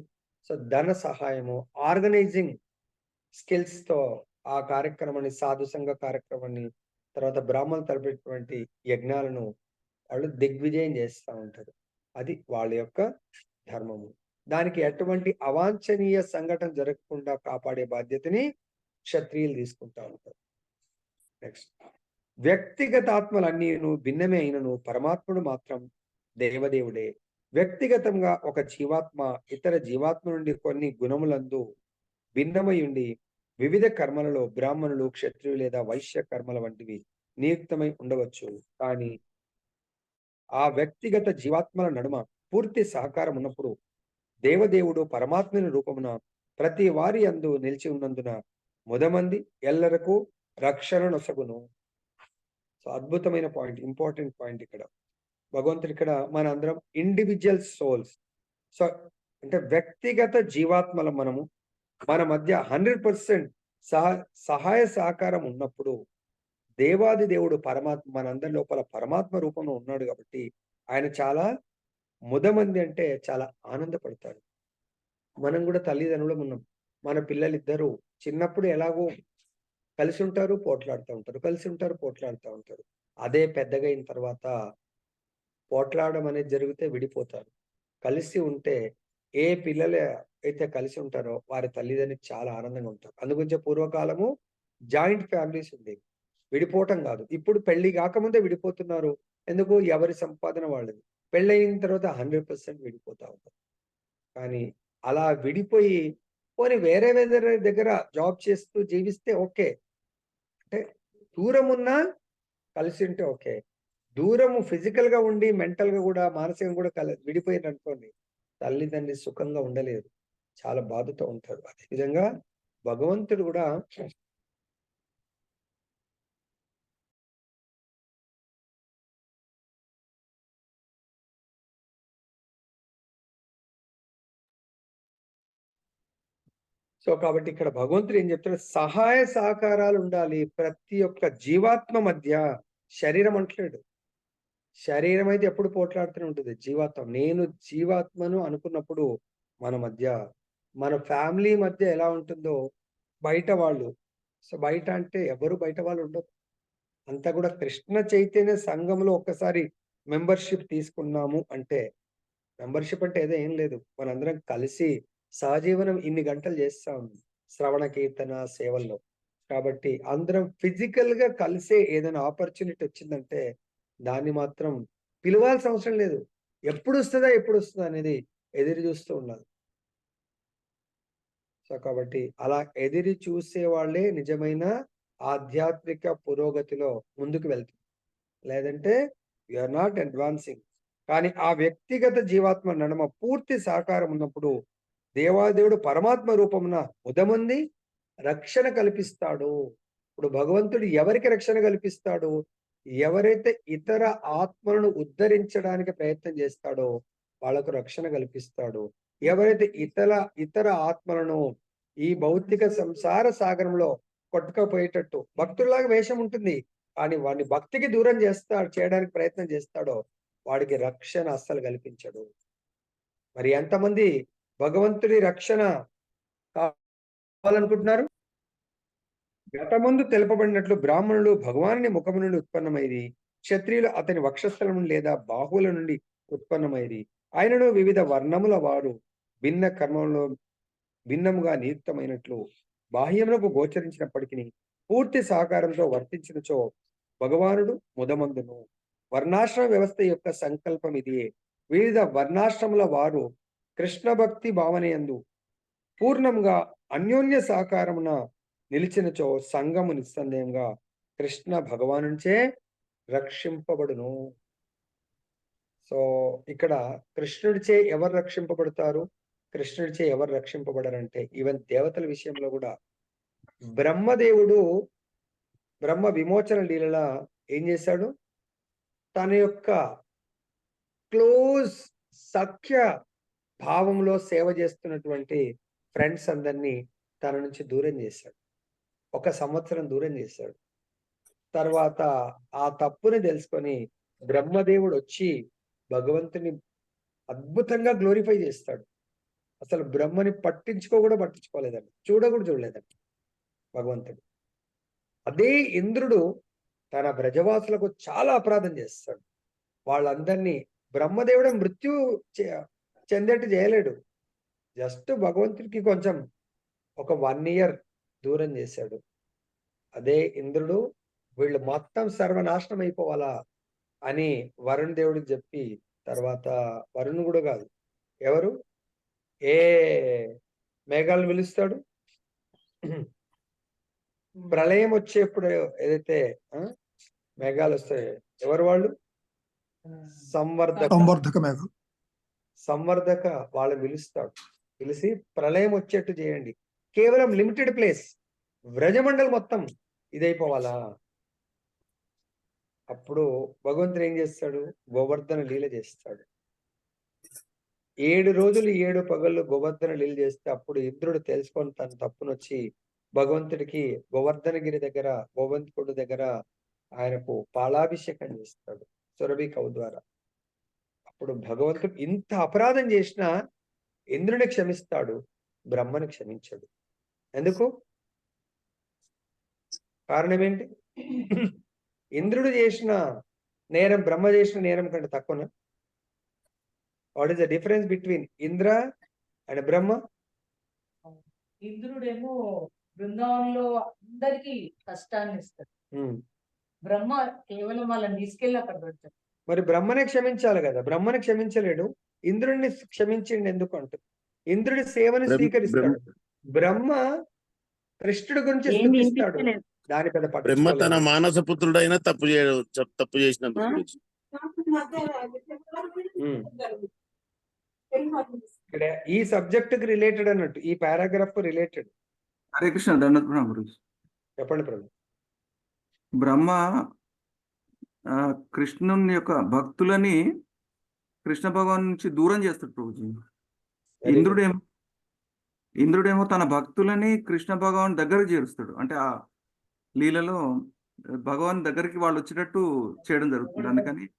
సో ధన సహాయము, ఆర్గనైజింగ్ స్కిల్స్ తో ఆ కార్యక్రమాన్ని, సాధు సంఘ కార్యక్రమాన్ని, తర్వాత బ్రాహ్మణులు తలపెట్టినటువంటి యజ్ఞాలను వాళ్ళు దిగ్విజయం చేస్తూ ఉంటారు. అది వాళ్ళ యొక్క ధర్మము. దానికి ఎటువంటి అవాంఛనీయ సంఘటన జరగకుండా కాపాడే బాధ్యతని క్షత్రియులు తీసుకుంటా ఉంటారు. నెక్స్ట్, వ్యక్తిగత ఆత్మలన్నీను భిన్నమే అయినను పరమాత్ముడు మాత్రం దేవదేవుడే. వ్యక్తిగతంగా ఒక జీవాత్మ ఇతర జీవాత్మ నుండి కొన్ని గుణములందు భిన్నమై ఉండి వివిధ కర్మలలో బ్రాహ్మణులు, క్షత్రియులు లేదా వైశ్య కర్మల వంటివి నియుక్తమై ఉండవచ్చు. కానీ ఆ వ్యక్తిగత జీవాత్మల నడుమ పూర్తి సహకారం ఉన్నప్పుడు దేవదేవుడు పరమాత్మని రూపమున ప్రతి వారి యందు నిలిచి ఉన్నందున ముదమంది ఎల్లరకు రక్షణ నొసగును. సో అద్భుతమైన పాయింట్, ఇంపార్టెంట్ పాయింట్ ఇక్కడ. భగవంతుడు ఇక్కడ మన అందరం ఇండివిజువల్ సోల్స్. సో అంటే వ్యక్తిగత జీవాత్మల మనము, మన మధ్య 100% సహాయ సహకారం ఉన్నప్పుడు దేవాది దేవుడు పరమాత్మ మనందరి లోపల పరమాత్మ రూపంలో ఉన్నాడు కాబట్టి ఆయన చాలా ముదమంది అంటే చాలా ఆనందపడతాడు. మనం కూడా తల్లిదండ్రులు ఉన్నాం. మన పిల్లలిద్దరూ చిన్నప్పుడు ఎలాగో కలిసి ఉంటారు, పోట్లాడుతూ ఉంటారు, కలిసి ఉంటారు, పోట్లాడుతూ ఉంటారు. అదే పెద్దగా అయిన తర్వాత పోట్లాడడం అనేది జరిగితే విడిపోతారు. కలిసి ఉంటే ఏ పిల్లలు అయితే కలిసి ఉంటారో వారి తల్లిదండ్రులు చాలా ఆనందంగా ఉంటారు. అందుగురించే పూర్వకాలము జాయింట్ ఫ్యామిలీస్ ఉండేవి, విడిపోవటం కాదు. ఇప్పుడు పెళ్లి కాకముందే విడిపోతున్నారు. ఎందుకు? ఎవరి సంపాదన వాళ్ళది. పెళ్ళయిన తర్వాత 100% విడిపోతా ఉంటారు. కానీ అలా విడిపోయి పోనీ వేరే వేరే దగ్గర జాబ్ చేస్తూ జీవిస్తే ఓకే, అంటే దూరం ఉన్నా కలిసి ఉంటే ఓకే. దూరము ఫిజికల్ గా ఉండి మెంటల్ గా కూడా మానసికంగా కూడా విడిపోయిన అనుకోండి, తల్లిదండ్రి సుఖంగా ఉండలేరు, చాలా బాధతో ఉంటారు. అదే విధంగా భగవంతుడు కూడా సో కాబట్టి ఇక్కడ భగవంతుడు ఏం చెప్తాడు? సహాయ సహకారాలు ఉండాలి ప్రతి ఒక్క జీవాత్మ మధ్య. శరీరం అంటలేడు, శరీరం అయితే ఎప్పుడు పోట్లాడుతూనే ఉంటుంది. జీవాత్మ, నేను జీవాత్మను అనుకున్నప్పుడు మన మధ్య, మన ఫ్యామిలీ మధ్య ఎలా ఉంటుందో బయట వాళ్ళు. సో బయట అంటే ఎవరు బయట వాళ్ళు ఉండరు, అంతా కూడా కృష్ణ చైతన్య సంఘంలో ఒక్కసారి మెంబర్షిప్ తీసుకున్నాము అంటే, మెంబర్షిప్ అంటే ఏదో ఏం లేదు, మనందరం కలిసి సహజీవనం ఇన్ని గంటలు చేస్తాం శ్రవణ కీర్తన సేవల్లో. కాబట్టి అందరం ఫిజికల్ గా కలిసే ఏదైనా ఆపర్చునిటీ వచ్చిందంటే దాన్ని మాత్రం పిలవాల్సిన అవసరం లేదు. ఎప్పుడు వస్తుందా అనేది ఎదురు చూస్తూ ఉండాలి. సో కాబట్టి అలా ఎదురు చూసే వాళ్ళే నిజమైన ఆధ్యాత్మిక పురోగతిలో ముందుకు వెళ్తుంది. లేదంటే యూఆర్ నాట్ అడ్వాన్సింగ్. కానీ ఆ వ్యక్తిగత జీవాత్మ నడుమ పూర్తి సహకారం ఉన్నప్పుడు దేవాదేవుడు పరమాత్మ రూపమున ఉదమంది రక్షణ కల్పిస్తాడు. ఇప్పుడు భగవంతుడు ఎవరికి రక్షణ కల్పిస్తాడు? ఎవరైతే ఇతర ఆత్మలను ఉద్ధరించడానికి ప్రయత్నం చేస్తాడో వాళ్ళకు రక్షణ కల్పిస్తాడు. ఎవరైతే ఇతర ఆత్మలను ఈ భౌతిక సంసార సాగరంలో కొట్టుకపోయేటట్టు, భక్తుల్లాగా వేషం ఉంటుంది కానీ వాడిని భక్తికి దూరం చేయడానికి ప్రయత్నం చేస్తాడో వాడికి రక్షణ అస్సలు కల్పించడు. మరి ఎంతమంది భగవంతుడి రక్షణ కావాలనుకుంటున్నారు? గతముందు తెలుపబడినట్లు బ్రాహ్మణులు భగవానుని ముఖము నుండి ఉత్పన్నమైది, క్షత్రియులు అతని వక్షస్థలం లేదా బాహువుల నుండి ఉత్పన్నమైది. ఆయనను వివిధ వర్ణముల వారు భిన్న కర్మంలో భిన్నముగా నియుక్తమైనట్లు బాహ్యములకు గోచరించినప్పటికీ పూర్తి సహకారంతో వర్తించినచో భగవానుడు ముదమందును. వర్ణాశ్రమ వ్యవస్థ యొక్క సంకల్పం ఇదియే. వివిధ వర్ణాశ్రముల వారు కృష్ణ భక్తి భావనయందు పూర్ణంగా అన్యోన్య సహకారమున నిలిచినచో సంఘము నిస్సందేహంగా కృష్ణ భగవానుంచే రక్షింపబడును. సో ఇక్కడ కృష్ణుడిచే ఎవరు రక్షింపబడతారు, కృష్ణుడిచే ఎవరు రక్షింపబడరంటే ఈవెన్ దేవతల విషయంలో కూడా బ్రహ్మదేవుడు బ్రహ్మ విమోచన లీలల ఏం చేశాడు? తన యొక్క క్లోజ్ సఖ్య భావంలో సేవ చేస్తున్నటువంటి ఫ్రెండ్స్ అందరినీ తన నుంచి దూరం చేశాడు. 1 సంవత్సరం దూరం చేశాడు. తర్వాత ఆ తప్పుని తెలుసుకొని బ్రహ్మదేవుడు వచ్చి భగవంతుని అద్భుతంగా గ్లోరిఫై చేస్తాడు. అసలు బ్రహ్మని పట్టించుకోలేదండి, చూడలేదండి భగవంతుడు. అదే ఇంద్రుడు తన బ్రజవాసులకు చాలా అపరాధం చేస్తాడు. వాళ్ళందరినీ బ్రహ్మదేవుడు మృత్యు చెందేట్టు చేయలేడు, జస్ట్ భగవంతుడికి కొంచెం ఒక 1 ఇయర్ దూరం చేశాడు. అదే ఇంద్రుడు వీళ్ళు మొత్తం సర్వనాశనం అయిపోవాలా అని వరుణ్ దేవుడికి చెప్పి, తర్వాత వరుణ్ కూడా కాదు, ఎవరు ఏ మేఘాలను పిలుస్తాడు? ప్రళయం వచ్చేప్పుడు ఏదైతే మేఘాలు వస్తాయో ఎవరు వాళ్ళు? సంవర్ధక వాళ్ళని పిలుస్తాడు. పిలిచి ప్రళయం వచ్చేట్టు చేయండి. కేవలం లిమిటెడ్ ప్లేస్, వ్రజమండలి మొత్తం ఇదైపోవాలా? అప్పుడు భగవంతుడు ఏం చేస్తాడు? గోవర్ధన లీల చేస్తాడు. 7 రోజులు 7 పగళ్ళు గోవర్ధన లీల చేస్తే అప్పుడు ఇంద్రుడు తెలుసుకొని తన తప్పునొచ్చి భగవంతుడికి గోవర్ధనగిరి దగ్గర గోవంతుడి దగ్గర ఆయనకు పాలాభిషేకం చేస్తాడు సురభి కౌ ద్వారా. అప్పుడు భగవంతుడు ఇంత అపరాధం చేసినా ఇంద్రుని క్షమిస్తాడు, బ్రహ్మని క్షమించాడు. ఎందుకు? కారణం ఏంటి? ఇంద్రుడు చేసిన నేరం బ్రహ్మ చేసిన నేరం కంటే తక్కువనా? What is the difference between Indra and Brahma? ఇంద్రుడేమో బృందావనంలో అందరికి కష్టాన్ని ఇస్తాడు. బ్రహ్మ కేవలం వాళ్ళని తీసుకెళ్ళి అక్కడ పెడతాడు. మరి బ్రహ్మనే క్షమించాలి కదా, బ్రహ్మని క్షమించలేడు, ఇంద్రుడిని క్షమించండి ఎందుకు అంటారు? ఇంద్రుడి సేవని స్వీకరిస్తాడు, బ్రహ్మ కృష్ణుడి గురించి ఏంది స్థుతిస్తాడు, వినిపించలేదు. దాని పెద్ద బ్రహ్మ తన పట్టించుకోలేదు. మానస పుత్రుడైనా తప్పు చేసినందుకు ఉమ్. గురించి. ఇక్కడ ఈ సబ్జెక్ట్ కి రిలేటెడ్ అన్నట్టు, ఈ పారాగ్రాఫ్ రిలేటెడ్. హరే కృష్ణ దండత్ ప్రణామం గురుజీ. చెప్పండి ప్రభు. బ్రహ్మ కృష్ణుని యొక్క భక్తులని కృష్ణ భగవాన్ నుంచి దూరం చేస్తాడు ప్రభుజీ. Very good. ఇంద్రుడేమో తన భక్తులని కృష్ణ భగవాన్ దగ్గరకు చేరుస్తాడు. అంటే ఆ లీలలో భగవాన్ దగ్గరికి వాళ్ళు వచ్చేటట్టు చేయడం జరుగుతుంది. అందుకని ఇది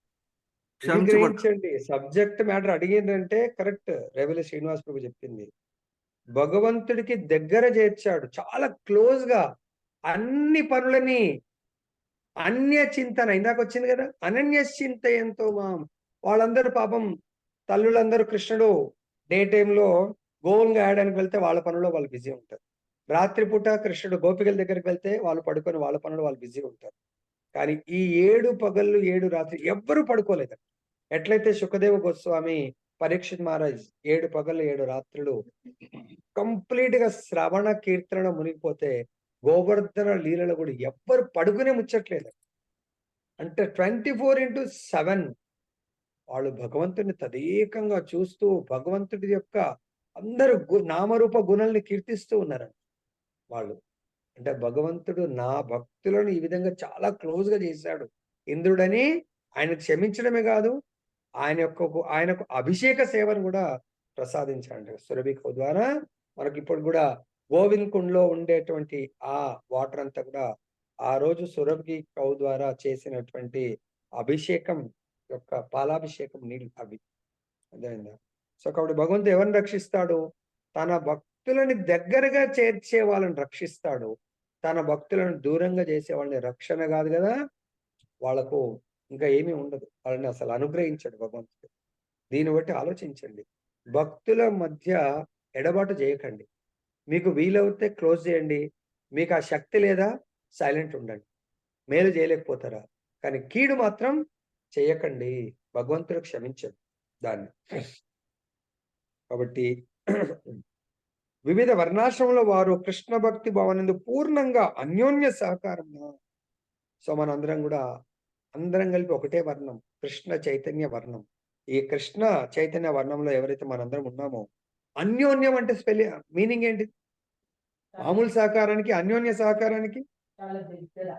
క్షమించబడ గ్రహించండి, subject matter అడిగిందంటే correct. Revali Srinivas ప్రభు చెప్పింది, భగవంతుడికి దగ్గర చేర్చాడు, చాలా క్లోజ్ గా అన్ని పనులని. అన్య చింతన ఇందాక వచ్చింది కదా, అనన్య చింతయంతో వాళ్ళందరూ పాపం తల్లులందరూ కృష్ణుడు డే టైంలో గోవులుగా ఆడడానికి వెళ్తే వాళ్ళ పనుల్లో వాళ్ళు బిజీ ఉంటారు. రాత్రిపూట కృష్ణుడు గోపికల దగ్గరికి వెళ్తే వాళ్ళు పడుకొని వాళ్ళ పనులు వాళ్ళు బిజీ ఉంటారు. కానీ ఈ 7 పగళ్ళు 7 రాత్రి ఎవ్వరూ పడుకోలేదు. ఎట్లయితే సుఖదేవ గోస్వామి పరీక్షిత్ మహారాజ్ 7 పగళ్ళు 7 రాత్రులు కంప్లీట్ గా శ్రవణ కీర్తన మునిగిపోతే, గోవర్ధన లీలలో కూడా ఎవ్వరు పడుకునే ముచ్చట్లేదు. అంటే 24/7 వాళ్ళు భగవంతుడిని తదేకంగా చూస్తూ భగవంతుడి యొక్క అందరూ నామరూప గుణాలని కీర్తిస్తూ ఉన్నారు వాళ్ళు. అంటే భగవంతుడు నా భక్తులను ఈ విధంగా చాలా క్లోజ్ గా చేశాడు ఇంద్రుడని ఆయన క్షమించడమే కాదు, ఆయనకు అభిషేక సేవను కూడా ప్రసాదించాడు సురభి కౌ ద్వారా. మనకి ఇప్పుడు కూడా గోవింద్ కుండ్లో ఉండేటువంటి ఆ వాటర్ అంతా కూడా ఆ రోజు సురభి కౌ ద్వారా చేసినటువంటి అభిషేకం యొక్క పాలాభిషేకం నీళ్ళు అవి. అర్థమైందా? సో కాబట్టి భగవంతుడు ఎవరిని రక్షిస్తాడు? తన భక్తులని దగ్గరగా చేర్చే వాళ్ళని రక్షిస్తాడు, తన భక్తులను దూరంగా చేసే వాళ్ళని రక్షణ కాదు కదా, వాళ్ళకు ఇంకా ఏమీ ఉండదు, వాళ్ళని అసలు అనుగ్రహించాడు భగవంతుడు. దీన్ని బట్టి ఆలోచించండి, భక్తుల మధ్య ఎడబాటు చేయకండి. మీకు వీలవుతే క్లోజ్ చేయండి, మీకు ఆ శక్తి లేదా సైలెంట్ ఉండండి. మేలు చేయలేకపోతారా, కానీ కీడు మాత్రం చేయకండి, భగవంతుడు క్షమించడు దాన్ని. కాబట్టి వివిధ వర్ణాశ్రమంలో వారు కృష్ణ భక్తి భావనందు పూర్ణంగా అన్యోన్య సహకారంగా. సో మనందరం కూడా అందరం కలిపి ఒకటే వర్ణం, కృష్ణ చైతన్య వర్ణం. ఈ కృష్ణ చైతన్య వర్ణంలో ఎవరైతే మనందరం ఉన్నామో, అన్యోన్యం అంటే మీనింగ్ ఏంటి? మామూలు సహకారానికి అన్యోన్య సహకారానికి చాలా దగ్గర.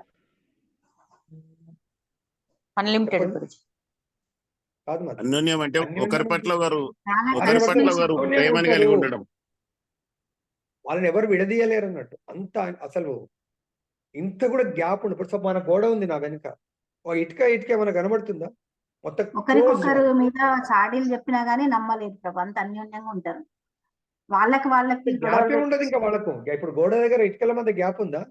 అన్లిమిటెడ్ గురుజీ. కాదు మరి. అన్యోన్యం అంటే ఒకరి పట్ల వారు ఒకరి పట్ల వారు ప్రేమని కలిగి ఉండడం. వాళ్ళని ఎవరు విడదీయలేరు అన్నట్టు. అంత అసలు ఇంత కూడా గ్యాప్ ఉండదు. ఇప్పుడు మన గోడ ఉంది నా వెనుక, ఓ ఇటుక ఏమైనా కనబడుతుందా? మొత్తం ఒకరికొకరు మీద చాడీలు చెప్పినా గానీ నమ్మలేదు ప్రభు, అంత అన్యోన్యంగా ఉంటారు. వాళ్ళకి గ్యాప్ ఉండదు ఇంకా వాళ్ళకు. ఇప్పుడు గోడ దగ్గర ఇటుకల మధ్య గ్యాప్ ఉందా?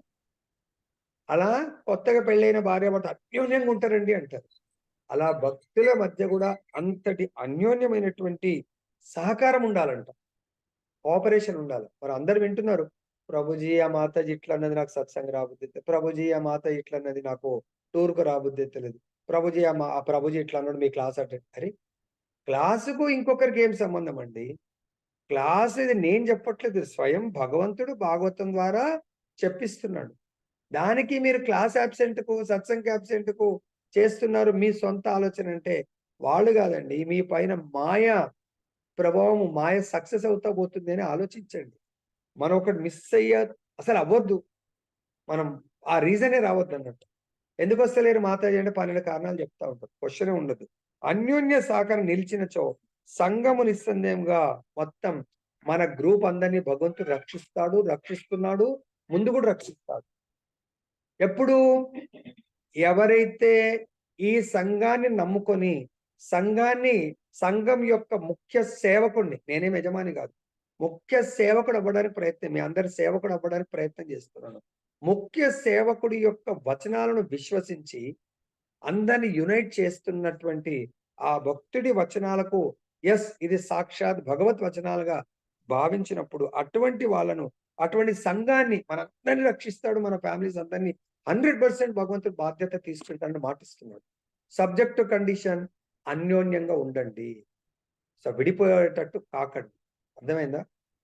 అలా కొత్తగా పెళ్ళైన భార్య భర్త అన్యోన్యంగా ఉంటారండి అంటారు. అలా భక్తుల మధ్య కూడా అంతటి అన్యోన్యమైనటువంటి సహకారం ఉండాలంట, కోఆపరేషన్ ఉండాలి. మరి అందరు వింటున్నారు, ప్రభుజీ ఆ మాతాజీ ఇట్లా అన్నది నాకు సత్సంగ రాబుద్ది, ప్రభుజీ ఆ మాత ఇట్లా అన్నది నాకు టూర్కు రాబుద్ది తెలియదు, ప్రభుజీ ఆ ప్రభుజీ ఇట్లా అన్నాడు మీ క్లాస్ అంటే. అరే క్లాసుకు ఇంకొకరికి ఏం సంబంధం అండి? క్లాస్ ఇది నేను చెప్పట్లేదు, స్వయం భగవంతుడు భాగవతం ద్వారా చెప్పిస్తున్నాడు. దానికి మీరు క్లాస్ అబ్సెంట్ కు సత్సంగ అబ్సెంట్ కు చేస్తున్నారు మీ సొంత ఆలోచన అంటే వాళ్ళు కాదండి. మీ పైన మాయ ప్రభావం, మాయ సక్సెస్ అవుతా పోతుంది అని ఆలోచించండి. మనం ఒకటి మిస్ అసలు అవ్వద్దు. మనం ఆ రీజనే రావద్దు అన్నట్టు. ఎందుకు వస్తలేరు మాతాజీ అంటే 12 కారణాలు చెప్తా ఉంటారు. క్వశ్చనే ఉండదు. అన్యోన్య సహకారం నిలిచినచో సంఘము నిస్సందేహంగా మొత్తం మన గ్రూప్ అందరినీ భగవంతుడు రక్షిస్తాడు, రక్షిస్తున్నాడు, ముందు కూడా రక్షిస్తాడు. ఎప్పుడు ఎవరైతే ఈ సంఘాన్ని నమ్ముకొని సంఘం యొక్క ముఖ్య సేవకుడిని, నేనేం యజమాని కాదు, ముఖ్య సేవకుడు అవ్వడానికి ప్రయత్నం, మీ అందరి సేవకుడు అవ్వడానికి ప్రయత్నం చేస్తున్నాను. ముఖ్య సేవకుడి యొక్క వచనాలను విశ్వసించి అందరిని యునైట్ చేస్తున్నటువంటి ఆ భక్తుడి వచనాలకు ఇది సాక్షాత్ భగవత్ వచనాలుగా భావించినప్పుడు అటువంటి సంఘాన్ని మనందరినీ రక్షిస్తాడు, మన ఫ్యామిలీస్ అందరినీ 100% భగవంతుడు బాధ్యత తీసుకుంటాడని మాటిస్తున్నాడు. సబ్జెక్ట్ కండిషన్ అన్యోన్యంగా ఉండండి, సో విడిపోయేటట్టు కాకండి. అర్థమైందా?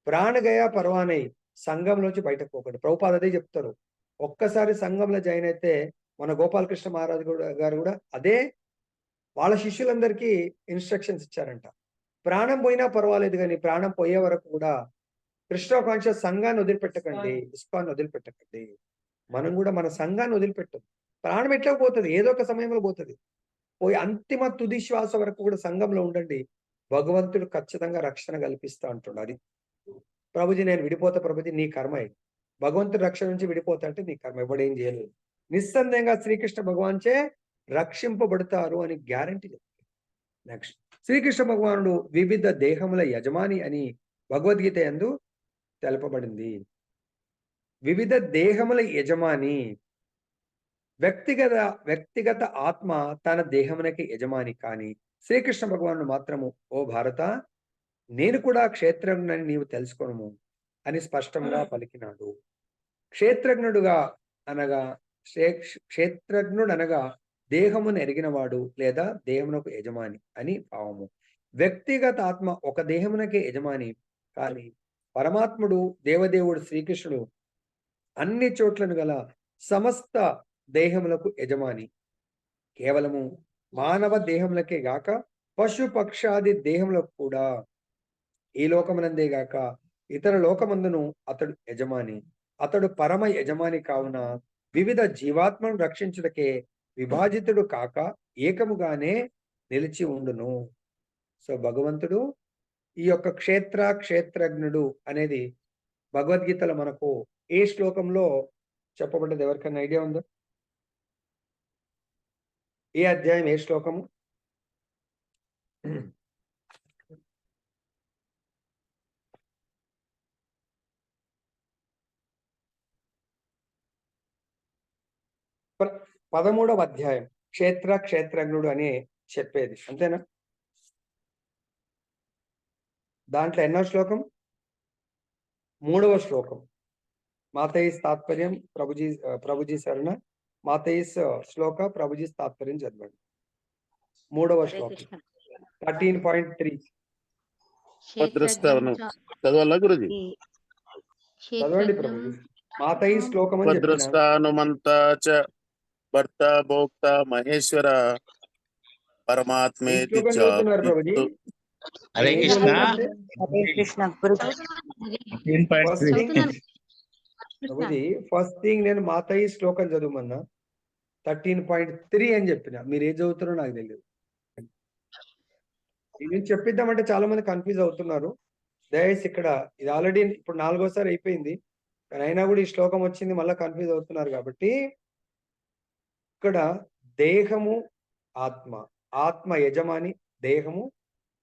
ప్రాణగయ పర్వానై సంఘంలోంచి బయటకు పోకండి. ప్రభుపాద అదే చెప్తారు. ఒక్కసారి సంఘంలో జాయిన్ అయితే మన గోపాలకృష్ణ మహారాజు గారు కూడా అదే వాళ్ళ శిష్యులందరికీ ఇన్స్ట్రక్షన్స్ ఇచ్చారంట. ప్రాణం పోయినా పర్వాలేదు కానీ ప్రాణం పోయే వరకు కూడా కృష్ణ కాన్షియస్ సంఘాన్ని వదిలిపెట్టకండి, ఇస్కాన్ వదిలిపెట్టకండి. మనం కూడా మన సంఘాన్ని వదిలిపెట్టదు. ప్రాణం ఎట్లా పోతుంది, ఏదో ఒక సమయంలో పోతుంది. పోయి అంతిమ తుది శ్వాస వరకు కూడా సంఘంలో ఉండండి, భగవంతుడు ఖచ్చితంగా రక్షణ కల్పిస్తా అంటున్నాడు. అది ప్రభుజీ నేను విడిపోతా, ప్రభుజీ నీ కర్మ ఇది, భగవంతుడు రక్షణ నుంచి విడిపోతా అంటే నీ కర్మ, ఎవడేం చేయలేదు. నిస్సందేహంగా శ్రీకృష్ణ భగవాన్చే రక్షింపబడతారు అని గ్యారంటీ చెప్తారు. నెక్స్ట్, శ్రీకృష్ణ భగవానుడు వివిధ దేహముల యజమాని అని భగవద్గీత యందు తెలపబడింది. వివిధ దేహముల యజమాని, వ్యక్తిగత ఆత్మ తన దేహమునకి యజమాని, కానీ శ్రీకృష్ణ భగవానుడు మాత్రము ఓ భారత నేను కూడా క్షేత్రజ్ఞుడని నీవు తెలుసుకోను అని స్పష్టంగా పలికినాడు. క్షేత్రజ్ఞుడు అనగా దేహమును ఎరిగినవాడు లేదా దేహమునకు యజమాని అని భావము. వ్యక్తిగత ఆత్మ ఒక దేహమునకే యజమాని, కానీ పరమాత్ముడు దేవదేవుడు శ్రీకృష్ణుడు అన్ని చోట్లను గల సమస్త దేహములకు యజమాని. కేవలము మానవ దేహములకే గాక పశు పక్షాది దేహములకు కూడా, ఈ లోకమునందే గాక ఇతర లోకమందును అతడు యజమాని. అతడు పరమ యజమాని కావున వివిధ జీవాత్మను రక్షించుటకే విభాజితుడు కాక ఏకముగానే నిలిచి ఉండును. సో భగవంతుడు ఈ యొక్క క్షేత్రజ్ఞుడు అనేది భగవద్గీతలో మనకు ఏ శ్లోకంలో చెప్పబడ్డది? ఎవరికైనా ఐడియా ఉందా? ఏ అధ్యాయం, ఏ శ్లోకము? ప్ర- 13వ అధ్యాయం క్షేత్రజ్ఞుడు అని చెప్పేది, అంతేనా? దాంట్లో ఎన్నో శ్లోకం? 3వ శ్లోకం. మాతయిస్ తాత్పర్యం ప్రభుజీ శరణ, మాతయిస్ శ్లోక ప్రభుజీ తాత్పర్యం చదవండి. 3వ శ్లోకం 13.3 చదవాలా గురుజీ? చదవండి ప్రభుజీ. మాతయి శ్లోకం అని చెప్పిన భద్రస్థానుమంత చ భర్త భోక్త మహేశ్వర పరమాత్మే శ్లోకం చదువుతున్నారు ప్రభుజీ. హరే కృష్ణ. హరే కృష్ణ గురుజీ. ప్రభుజీ ఫస్ట్ థింగ్ నేను మాతయి శ్లోకం చదువుమన్నా 13.3 అని చెప్పిన. మీరు ఏం చదువుతారో నాకు తెలియదు. నేను చెప్పిద్దామంటే చాలా మంది కన్ఫ్యూజ్ అవుతున్నారు. దయచేసి ఇక్కడ ఇది ఆల్రెడీ ఇప్పుడు 4వసారి అయిపోయింది, కానీ అయినా కూడా ఈ శ్లోకం వచ్చింది, మళ్ళీ కన్ఫ్యూజ్ అవుతున్నారు. కాబట్టి ఇక్కడ దేహము ఆత్మ యజమాని, దేహము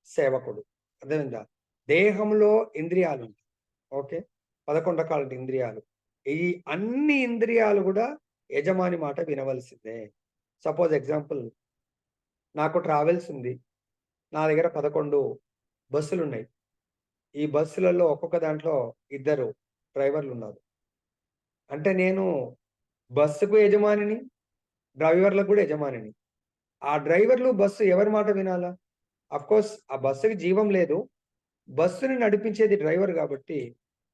సేవకుడు. అర్థమైందా? దేహంలో ఇంద్రియాలు ఉంటాయి. ఓకే, 11 రకాల ఇంద్రియాలు. ఈ అన్ని ఇంద్రియాలు కూడా యజమాని మాట వినవలసిందే. సపోజ్ ఎగ్జాంపుల్, నాకు ట్రావెల్స్ ఉంది, నా దగ్గర 11 బస్సులు ఉన్నాయి. ఈ బస్సులలో ఒక్కొక్క దాంట్లో 2 డ్రైవర్లు ఉన్నారు. అంటే నేను బస్సుకు యజమానిని, డ్రైవర్లకు కూడా యజమానిని. ఆ డ్రైవర్లు బస్సు ఎవరి మాట వినాలా? కోర్స్ ఆ బస్సుకి జీవం లేదు, బస్సుని నడిపించేది డ్రైవర్ కాబట్టి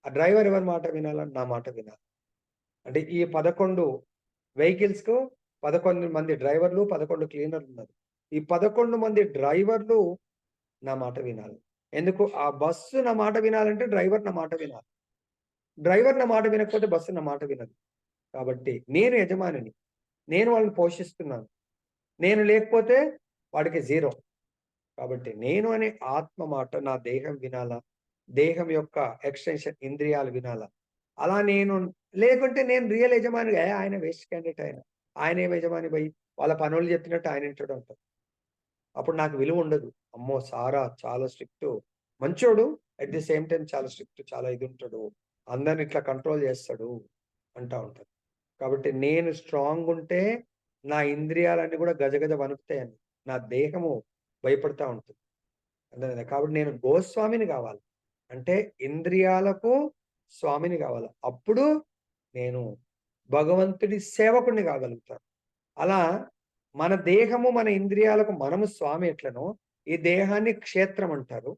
ఆ డ్రైవర్ ఎవరి మాట వినాలా? నా మాట వినాలి. అంటే ఈ 11 వెహికల్స్ కు 11 మంది డ్రైవర్లు, 11 క్లీనర్లు ఉన్నారు. ఈ 11 మంది డ్రైవర్లు నా మాట వినాలి. ఎందుకు? ఆ బస్సు నా మాట వినాలంటే డ్రైవర్ నా మాట వినాలి. డ్రైవర్ నా మాట వినకపోతే బస్సు నా మాట వినదు. కాబట్టి నేను యజమానిని, నేను వాళ్ళని పోషిస్తున్నాను. నేను లేకపోతే వాడికి జీరో. కాబట్టి నేను అనే ఆత్మ మాట నా దేహం వినాలా, దేహం యొక్క ఎక్స్టెన్షన్ ఇంద్రియాలు వినాలా. అలా నేను లేకుంటే నేను రియల్ యజమానిగా ఆయన వేస్ట్ క్యాండిడేట్ ఆయన ఏం యజమాని పోయి వాళ్ళ పనులు చెప్పినట్టు ఆయన ఇంటాడు అంటారు. అప్పుడు నాకు విలువ ఉండదు. అమ్మో సారా చాలా స్ట్రిక్ట్, మంచోడు, అట్ ది సేమ్ టైం చాలా స్ట్రిక్ట్, చాలా ఇది ఉంటాడు, అందరిని ఇట్లా కంట్రోల్ చేస్తాడు అంటా ఉంటారు. కాబట్టి నేను స్ట్రాంగ్ ఉంటే నా ఇంద్రియాలన్నీ కూడా గజగజ వణుకుతాయని, నా దేహము భయపడతా ఉంటుంది. అర్థమైందా? కాబట్టి నేను గోస్వామిని కావాలి అంటే ఇంద్రియాలకు స్వామిని కావాలి. అప్పుడు నేను భగవంతుడి సేవకుడిని కాగలుగుతాను. అలా మన దేహము మన ఇంద్రియాలకు మనము స్వామి ఎట్లనో ఈ దేహాన్ని క్షేత్రం అంటారు.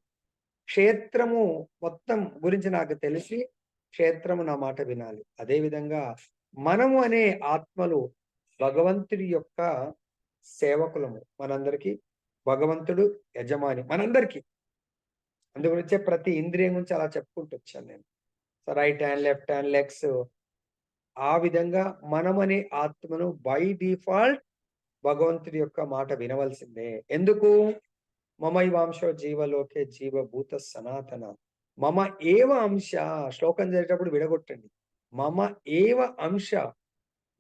క్షేత్రము మొత్తం గురించి నాకు తెలిసి క్షేత్రము నా మాట వినాలి. అదేవిధంగా మనము అనే ఆత్మలు భగవంతుడి యొక్క సేవకులము. మనందరికీ భగవంతుడు యజమాని మనందరికీ. అందుగురించే ప్రతి ఇంద్రియం గురించి అలా చెప్పుకుంటూ వచ్చాను నేను. So right hand, left hand, legs, ఆ విధంగా మనం అనే ఆత్మను బై డిఫాల్ట్ భగవంతుడి యొక్క మాట వినవలసిందే. ఎందుకు? మమైవాంశో జీవలోకే జీవభూత సనాతన మమ ఏవ అంశ. శ్లోకం చదివేటప్పుడు విడగొట్టండి. మమ ఏవ అంశ,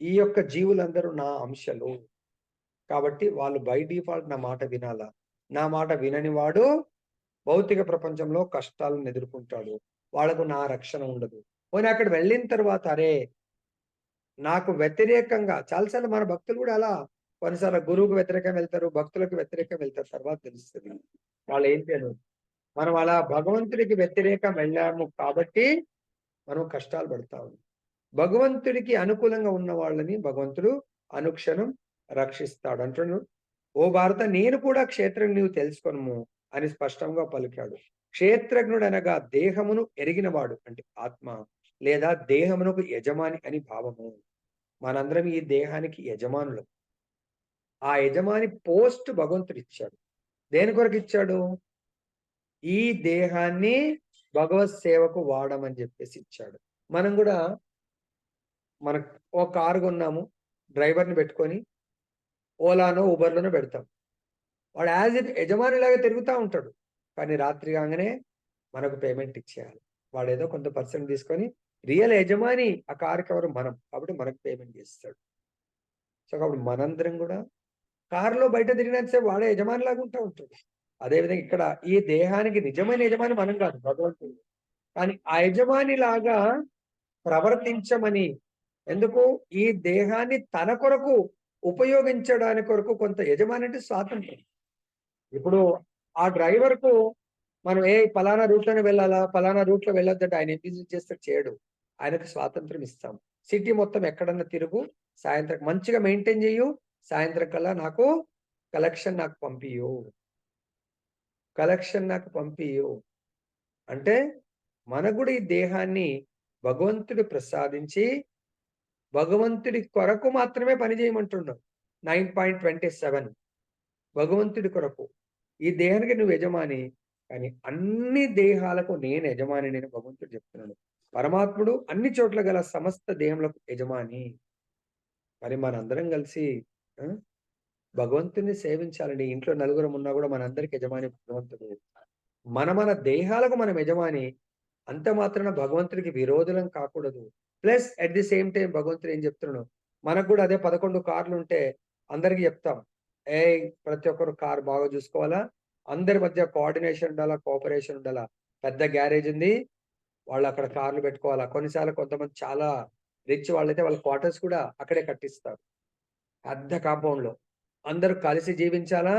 ఈ యొక్క జీవులందరూ నా అంశలు. కాబట్టి వాళ్ళు బై డిఫాల్ట్ నా మాట వినాలా. నా మాట వినని వాడు భౌతిక ప్రపంచంలో కష్టాలను ఎదుర్కొంటాడు. వాళ్ళకు నా రక్షణ ఉండదు. పోనీ అక్కడ వెళ్ళిన తర్వాత అరే నాకు వ్యతిరేకంగా, చాలాసార్లు మన భక్తులు కూడా అలా కొన్నిసార్లు గురువుకు వ్యతిరేకం వెళ్తారు, భక్తులకు వ్యతిరేకం వెళ్తారు. తర్వాత తెలుస్తుంది వాళ్ళు ఏంటి అని. మనం అలా భగవంతుడికి వ్యతిరేకం వెళ్ళాము కాబట్టి మనం కష్టాలు పడతాము. భగవంతుడికి అనుకూలంగా ఉన్న వాళ్ళని భగవంతుడు అనుక్షణం రక్షిస్తాడు అంటున్నాడు. ఓ భారత, నేను కూడా క్షేత్రం నీవు తెలుసుకొనుము అని స్పష్టంగా పలికాడు. క్షేత్రజ్ఞుడు అనగా దేహమును ఎరిగినవాడు అంటే ఆత్మ, లేదా దేహమునకు యజమాని అని భావము. మనందరం ఈ దేహానికి యజమానులు. ఆ యజమాని పోస్ట్ భగవంతుడు ఇచ్చాడు. దేని కొరకు ఇచ్చాడు? ఈ దేహాన్ని భగవత్ సేవకు వాడమని చెప్పేసి ఇచ్చాడు. మనం కూడా మన ఓ కారు కొన్నాము, డ్రైవర్ని పెట్టుకొని ఓలానో ఊబర్లోనో పెడతాం. వాడు యాజ్ ఇట్ యజమానిలాగా తిరుగుతూ ఉంటాడు. కానీ రాత్రి కాగానే మనకు పేమెంట్ ఇచ్చేయాలి. వాడు ఏదో కొంత పర్సెంట్ తీసుకొని రియల్ యజమాని ఆ కారుకి ఎవరు? మనం. కాబట్టి మనకు పేమెంట్ చేస్తాడు. సో కాబట్టి మనందరం కూడా కారులో బయట తిరిగినంతసేపు వాడే యజమాని లాగా ఉంటాడు. అదేవిధంగా ఇక్కడ ఈ దేహానికి నిజమైన యజమాని మనం కాదు, భగవంతుడు. కానీ ఆ యజమాని లాగా ప్రవర్తించమని. ఎందుకు? ఈ దేహాన్ని తన కొరకు ఉపయోగించడానికి కొరకు కొంత యజమాని అంటే స్వాతంత్రం. ఇప్పుడు ఆ డ్రైవర్ కు మనం పలానా రూట్లోనే వెళ్ళాలా, పలానా రూట్లో వెళ్ళొద్దంటే ఆయన ఏం చేస్తాడు? చేయడు. ఆయనకు స్వాతంత్రం ఇస్తాం. సిటీ మొత్తం ఎక్కడన్నా తిరుగు, సాయంత్రం మంచిగా మెయింటైన్ చేయు, సాయంత్రం కల్లా నాకు కలెక్షన్ నాకు పంపియు అంటే మనకు కూడా ఈ దేహాన్ని భగవంతుడు ప్రసాదించి భగవంతుడి కొరకు మాత్రమే పని చేయమంటున్నాం. 9.27 భగవంతుడి కొరకు. ఈ దేహానికి నువ్వు యజమాని, కానీ అన్ని దేహాలకు నేను యజమాని నేను భగవంతుడు చెప్తున్నాను. పరమాత్ముడు అన్ని చోట్ల గల సమస్త దేహములకు యజమాని. మరి మనందరం కలిసి భగవంతుని సేవించాలండి. ఇంట్లో నలుగురం ఉన్నా కూడా మనందరికి యజమాని భగవంతుడు. మన దేహాలకు మనం యజమాని. అంత మాత్రాన భగవంతుడికి విరోధులం కాకూడదు. Plus at the same time భగవంతుడు ఏం చెప్తున్నాడు? మనకు కూడా అదే 11 కార్లు ఉంటే అందరికి చెప్తాం, ప్రతి ఒక్కరు కార్ బాగా చూసుకోవాలా, అందరి మధ్య కోఆర్డినేషన్ ఉండాలా, కోఆపరేషన్ ఉండాలా. పెద్ద గ్యారేజ్ ఉంది, వాళ్ళు అక్కడ కార్లు పెట్టుకోవాలా. కొన్నిసార్లు కొంతమంది చాలా రిచ్ వాళ్ళైతే వాళ్ళ క్వార్టర్స్ కూడా అక్కడే కట్టిస్తారు, పెద్ద కాంపౌండ్ లో. అందరూ కలిసి జీవించాలా,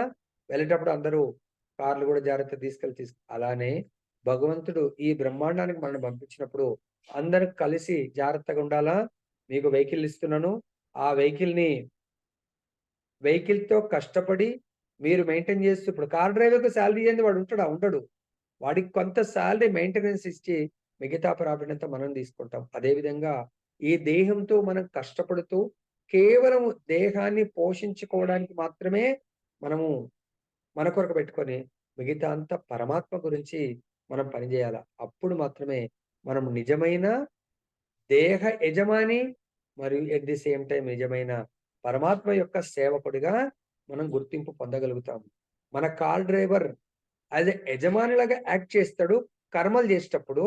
వెళ్ళేటప్పుడు అందరూ కార్లు కూడా జాగ్రత్త తీసుకెళ్ళి అలానే భగవంతుడు ఈ బ్రహ్మాండానికి మనం పంపించినప్పుడు అందరూ కలిసి జాగ్రత్తగా ఉండాలా. మీకు వెహికల్ ఇస్తున్నాను, ఆ వెహికల్ తో కష్టపడి మీరు మెయింటైన్ చేస్తూ, ఇప్పుడు కార్ డ్రైవర్కి శాలరీ ఇవ్వండి, వాడు ఉండడు. వాడికి కొంత శాలరీ మెయింటెనెన్స్ ఇచ్చి మిగతా ప్రాఫిట్ అంతా మనం తీసుకుంటాం. అదేవిధంగా ఈ దేహంతో మనం కష్టపడుతూ కేవలం దేహాన్ని పోషించుకోవడానికి మాత్రమే మనము మన కొరకు పెట్టుకొని మిగతా అంతా పరమాత్మ గురించి మనం పనిచేయాలి. అప్పుడు మాత్రమే మనం నిజమైన దేహ యజమాని మరియు ఎట్ ది సేమ్ టైం నిజమైన పరమాత్మ యొక్క సేవకుడిగా మనం గుర్తింపు పొందగలుగుతాం. మన కార్ డ్రైవర్ యాజ్ ఎ యజమానిలాగా యాక్ట్ చేస్తాడు కర్మలు చేసేటప్పుడు.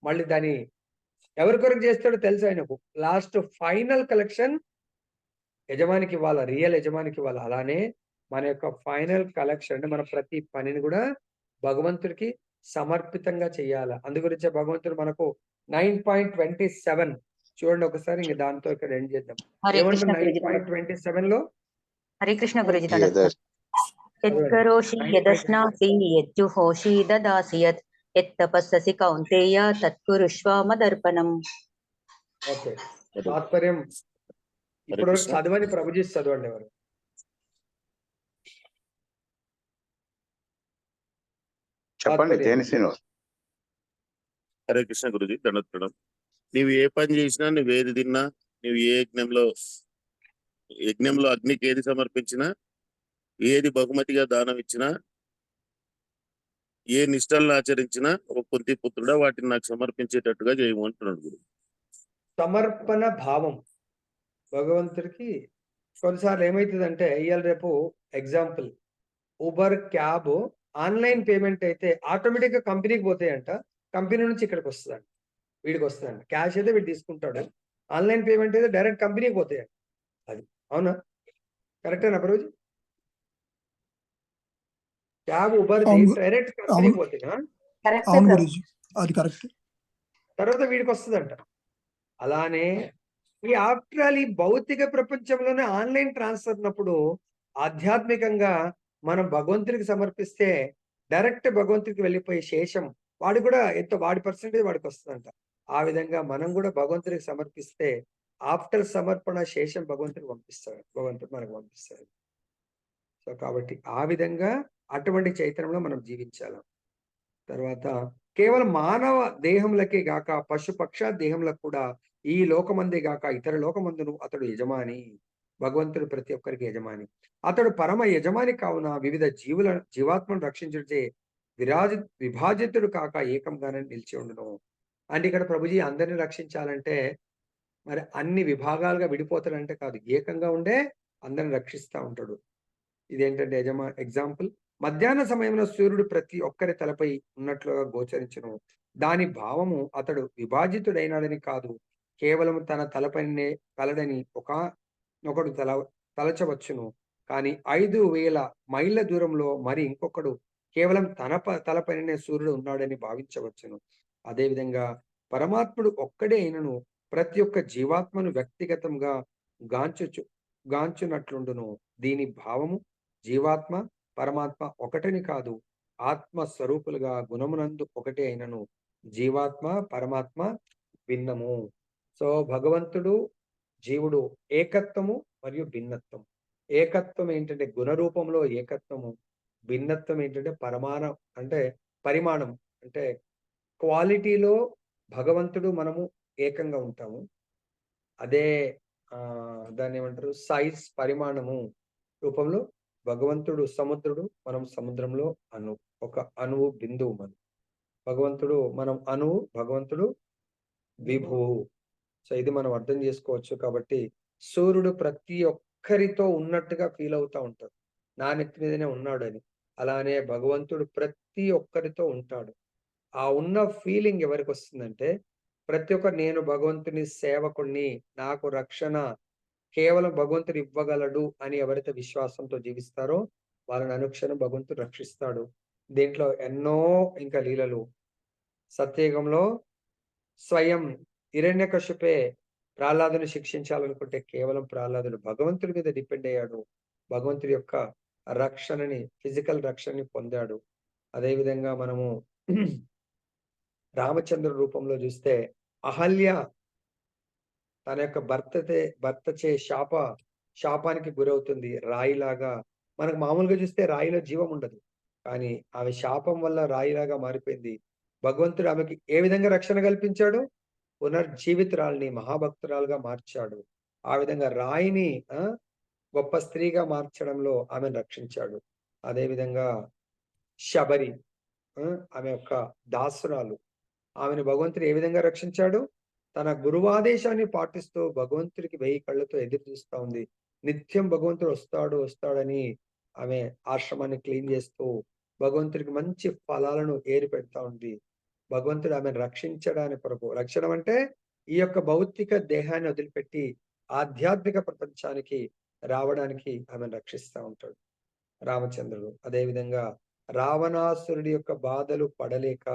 మళ్ళీ దాని ఎవరి కొరకు చేస్తాడో తెలుసు ఆయనకు. లాస్ట్ ఫైనల్ కలెక్షన్ యజమానికి ఇవ్వాలా, రియల్ యజమానికి ఇవ్వాలా. అలానే మన యొక్క ఫైనల్ కలెక్షన్ అంటే మన ప్రతి పనిని కూడా భగవంతుడికి సమర్పితంగా చేయాలి. అందు గురించే భగవంతుడు మనకు 9.27 చూడండి ఒకసారి. ఇంక దాంతో ఇక్కడ ఎండ్ చేద్దాం. హరే కృష్ణ ఏమంటారు గురుజీ 9.27 లో? హరే కృష్ణ గురుజీ యద్ యత్కరోషి యదశ్నాసి యజ్జుహోషి దదాసి యత్ యత్తపస్ససి కౌంతేయ తత్కురుష్వ మదర్పణం. ఓకే, తాత్పర్యం ఇప్పుడు కృష్ణ. చదవని ప్రభుజీ చదవండి ఎవరు. చెప్పండి తాత్పర్యం. తేని శ్రీనివాస్. హరే కృష్ణ గురుజీ, దండోత్పడం. నీవు ఏ పని చేసినా, నువ్వు ఏది తిన్నా, నువ్వు ఏ యజ్ఞంలో అగ్నికి ఏది సమర్పించినా, ఏది బహుమతిగా దానం ఇచ్చినా, ఏ నిష్టలను ఆచరించినా ఒక కుంతి పుత్రుడా వాటిని నాకు సమర్పించేటట్టుగా చేయమంటున్నాడు గురు. సమర్పణ భావం భగవంతుడికి కొన్నిసార్లు ఏమవుతుందంటే, ఇవాళ రేపు example Uber cab online payment అయితే ఆటోమేటిక్ గా కంపెనీకి పోతాయంట, కంపెనీ నుంచి ఇక్కడికి వస్తుందంట, వీడికి వస్తుందంట. క్యాష్ అయితే వీడు తీసుకుంటాడు, ఆన్లైన్ పేమెంట్ అయితే డైరెక్ట్ కంపెనీకి పోతాయంట. అది అవునా? కరెక్టేనా ప్రభుజీ? క్యాబ్ ఊబర్ అవును. డైరెక్ట్ కంపెనీకి పోతాయా? అవును గురూజీ, అది కరెక్ట్. తర్వాత వీడికి వస్తుందంట. అలానే ఈ ఆఫ్టర్ ఆల్ ఈ భౌతిక ప్రపంచంలోనే ఆన్లైన్ ట్రాన్స్ఫర్ ఉన్నప్పుడు ఆధ్యాత్మికంగా మనం భగవంతుడికి సమర్పిస్తే డైరెక్ట్ భగవంతుడికి వెళ్ళిపోయే శేషం వాడు కూడా ఎంతో వాడి పర్సెంటేజ్ వాడికి వస్తుందంట. ఆ విధంగా మనం కూడా భగవంతుడికి సమర్పిస్తే ఆఫ్టర్ సమర్పణ శేషం భగవంతుడికి పంపిస్తాడు, భగవంతుడు మనకు పంపిస్తాడు. సో కాబట్టి ఆ విధంగా అటువంటి చైతన్యంలో మనం జీవించాలి. తర్వాత కేవలం మానవ దేహములకే గాక పశు పక్ష దేహములకు కూడా ఈ లోకమందే గాక ఇతర లోకమందును అతడు యజమాని. భగవంతుడు ప్రతి ఒక్కరికి యజమాని. అతడు పరమ యజమాని కావున వివిధ జీవాత్మను రక్షించుటే విభాజితుడు కాక ఏకంగానే నిలిచి ఉండును. అంటే ఇక్కడ ప్రభుజీ అందరిని రక్షించాలంటే మరి అన్ని విభాగాలుగా విడిపోతాడంటే కాదు, ఏకంగా ఉండే అందరిని రక్షిస్తూ ఉంటాడు. ఇదేంటంటే ఎగ్జాంపుల్ మధ్యాహ్న సమయంలో సూర్యుడు ప్రతి ఒక్కరి తలపై ఉన్నట్లుగా గోచరించును. దాని భావము అతడు విభాజితుడైనాడని కాదు, కేవలం తన తలపైనే కలడని ఒకడు తలచవచ్చును. కానీ 5,000 మైళ్ళ దూరంలో మరి ఇంకొకడు కేవలం తన తలపైనే సూర్యుడు ఉన్నాడని భావించవచ్చును. అదేవిధంగా పరమాత్ముడు ఒక్కడే అయినను ప్రతి ఒక్క జీవాత్మను వ్యక్తిగతంగా గాంచునట్లుండును. దీని భావము జీవాత్మ పరమాత్మ ఒకటని కాదు, ఆత్మ స్వరూపులుగా గుణమునందు ఒకటే అయినను జీవాత్మ పరమాత్మ భిన్నము. సో భగవంతుడు జీవుడు ఏకత్వము మరియు భిన్నత్వం. ఏకత్వం ఏంటంటే గుణ రూపంలో ఏకత్వము, భిన్నత్వం ఏంటంటే పరిమాణం అంటే క్వాలిటీలో భగవంతుడు మనము ఏకంగా ఉంటాము. అదే దాన్ని ఏమంటారు సైజ్ పరిమాణము రూపంలో భగవంతుడు సముద్రుడు, మనం సముద్రంలో ఒక అణువు బిందువు. భగవంతుడు మనం అణువు, భగవంతుడు విభువు. సో ఇది మనం అర్థం చేసుకోవచ్చు. కాబట్టి సూర్యుడు ప్రతి ఒక్కరితో ఉన్నట్టుగా ఫీల్ అవుతా ఉంటాడు, నా నెత్తి మీదనే ఉన్నాడు అని. అలానే భగవంతుడు ప్రతి ఒక్కరితో ఉంటాడు. ఆ ఉన్న ఫీలింగ్ ఎవరికి వస్తుందంటే ప్రతి ఒక్కరు నేను భగవంతుని సేవకుణ్ణి, నాకు రక్షణ కేవలం భగవంతుడు ఇవ్వగలడు అని ఎవరైతే విశ్వాసంతో జీవిస్తారో వాళ్ళని అనుక్షణం భగవంతుడు రక్షిస్తాడు. దీంట్లో ఎన్నో ఇంకా లీలలు. సత్యయుగంలో స్వయం హిరణ్యకశిపే ప్రహ్లాదుని శిక్షించాలనుకుంటే కేవలం ప్రహ్లాదుడు భగవంతుడి మీద డిపెండ్ అయ్యాడు, భగవంతుడి యొక్క రక్షణని ఫిజికల్ రక్షణని పొందాడు. అదేవిధంగా మనము రామచంద్ర రూపంలో చూస్తే అహల్య తన యొక్క భర్తచే శాపానికి గురవుతుంది. రాయిలాగా మనకు మామూలుగా చూస్తే రాయిలో జీవం ఉండదు, కానీ ఆమె శాపం వల్ల రాయిలాగా మారిపోయింది. భగవంతుడు ఆమెకి ఏ విధంగా రక్షణ కల్పించాడు? పునర్జీవితురాల్ని మహాభక్తురాలుగా మార్చాడు. ఆ విధంగా రాయిని గొప్ప స్త్రీగా మార్చడంలో ఆమెను రక్షించాడు. అదేవిధంగా శబరి ఆమె యొక్క దాసురాలు, ఆమెను భగవంతుడు ఏ విధంగా రక్షించాడు? తన గురువాదేశాన్ని పాటిస్తూ భగవంతుడికి 1000 కళ్ళతో ఎదురు చూస్తా ఉంది. నిత్యం భగవంతుడు వస్తాడని ఆమె ఆశ్రమాన్ని క్లీన్ చేస్తూ భగవంతుడికి మంచి ఫలాలను ఏరి పెడతా ఉంది. భగవంతుడు ఆమెను రక్షించడానికి కొరకు, రక్షణ అంటే ఈ యొక్క భౌతిక దేహాన్ని వదిలిపెట్టి ఆధ్యాత్మిక ప్రపంచానికి రావడానికి ఆమెను రక్షిస్తా ఉంటాడు రామచంద్రుడు. అదేవిధంగా రావణాసురుడి యొక్క బాధలు పడలేక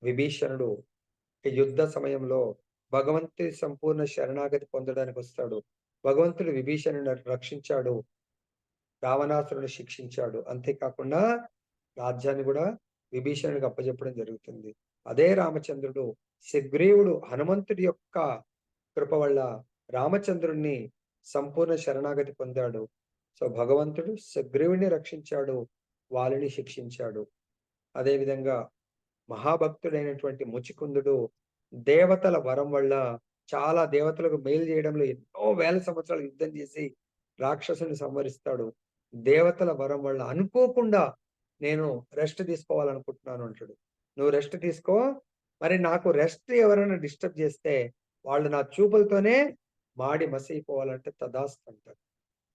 విభీషణుడు యుద్ధ సమయంలో భగవంతుడి సంపూర్ణ శరణాగతి పొందడానికి వస్తాడు. భగవంతుడు విభీషణుని రక్షించాడు, రావణాసురుని శిక్షించాడు. అంతేకాకుండా రాజ్యాన్ని కూడా విభీషణుడికి అప్పచెప్పడం జరుగుతుంది. అదే రామచంద్రుడు సుగ్రీవుడు హనుమంతుడి యొక్క కృప వల్ల రామచంద్రుణ్ణి సంపూర్ణ శరణాగతి పొందాడు. సో భగవంతుడు సుగ్రీవుని రక్షించాడు, వాళ్ళని శిక్షించాడు. అదేవిధంగా మహాభక్తుడైనటువంటి ముచికుందుడు దేవతల వరం వల్ల చాలా దేవతలకు మేలు చేయడంలో ఎన్నో వేల సంవత్సరాలు యుద్ధం చేసి రాక్షసుని సంహరిస్తాడు. దేవతల వరం వల్ల అనుకోకుండా నేను రెస్ట్ తీసుకోవాలనుకుంటున్నాను అంటాడు. నువ్వు రెస్ట్ తీసుకో, మరి నాకు రెస్ట్ ఎవరైనా డిస్టర్బ్ చేస్తే వాళ్ళు నా చూపులతోనే మాడి మసైపోవాలంటే తదాస్తు అంటారు.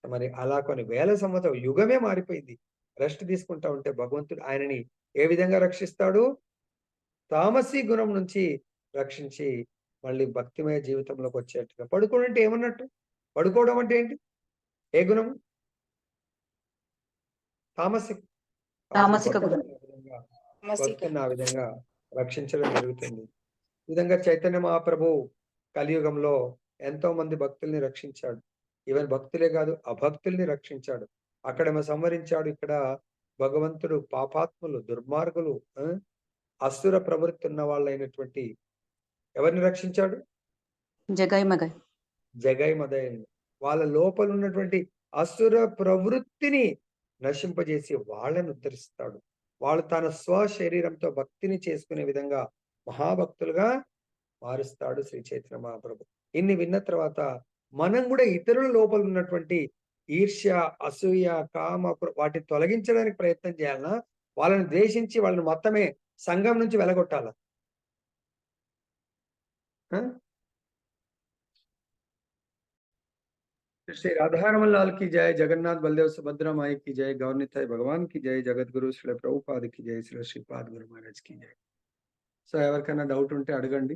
మరి అలా కొన్ని వేల సంవత్సరాలు యుగమే మారిపోయింది. రెస్ట్ తీసుకుంటా ఉంటే భగవంతుడు ఆయనని ఏ విధంగా రక్షిస్తాడు? తామసీ గుణం నుంచి రక్షించి మళ్ళీ భక్తిమయ జీవితంలోకి వచ్చేట్టుగా. పడుకోవడం అంటే ఏమన్నట్టు? పడుకోవడం అంటే ఏంటి? ఏ గుణం? తామసిక గుణం. భక్తుని ఆ విధంగా రక్షించడం జరుగుతుంది. ఈ విధంగా చైతన్య మహాప్రభు కలియుగంలో ఎంతో మంది భక్తుల్ని రక్షించాడు. ఈవెన్ భక్తులే కాదు, అభక్తుల్ని రక్షించాడు. అక్కడేమో సంహరించాడు. ఇక్కడ భగవంతుడు పాపాత్ములు, దుర్మార్గులు, అసుర ప్రవృత్తి ఉన్న వాళ్ళైనటువంటి ఎవరిని రక్షించాడు? జగై మదయ వాళ్ళ లోపల ఉన్నటువంటి అసుర ప్రవృత్తిని నశింపజేసి వాళ్ళని ఉద్ధరిస్తాడు. వాళ్ళు తన స్వశరీరంతో భక్తిని చేసుకునే విధంగా మహాభక్తులుగా మారుస్తాడు శ్రీ చైతన్య మహాప్రభు. ఇన్ని విన్న తర్వాత మనం కూడా ఇతరుల లోపల ఉన్నటువంటి ఈర్ష్య, అసూయ, కామ వాటిని తొలగించడానికి ప్రయత్నం చేయాలన్నా, వాళ్ళని ద్వేషించి వాళ్ళని మొత్తమే సంఘం నుంచి వెలగొట్టాల? श्री राधारमन लाल की जय, जगन्नाथ बलदेव सुभद्रा माई की जय, गौरनिताई भगवान की जय, जगत गुरु श्री प्रभुपाद की जय, श्री श्रीपाद गुरु महाराज की जय. సో ఎవరికైనా డౌట్ ఉంటే అడగండి.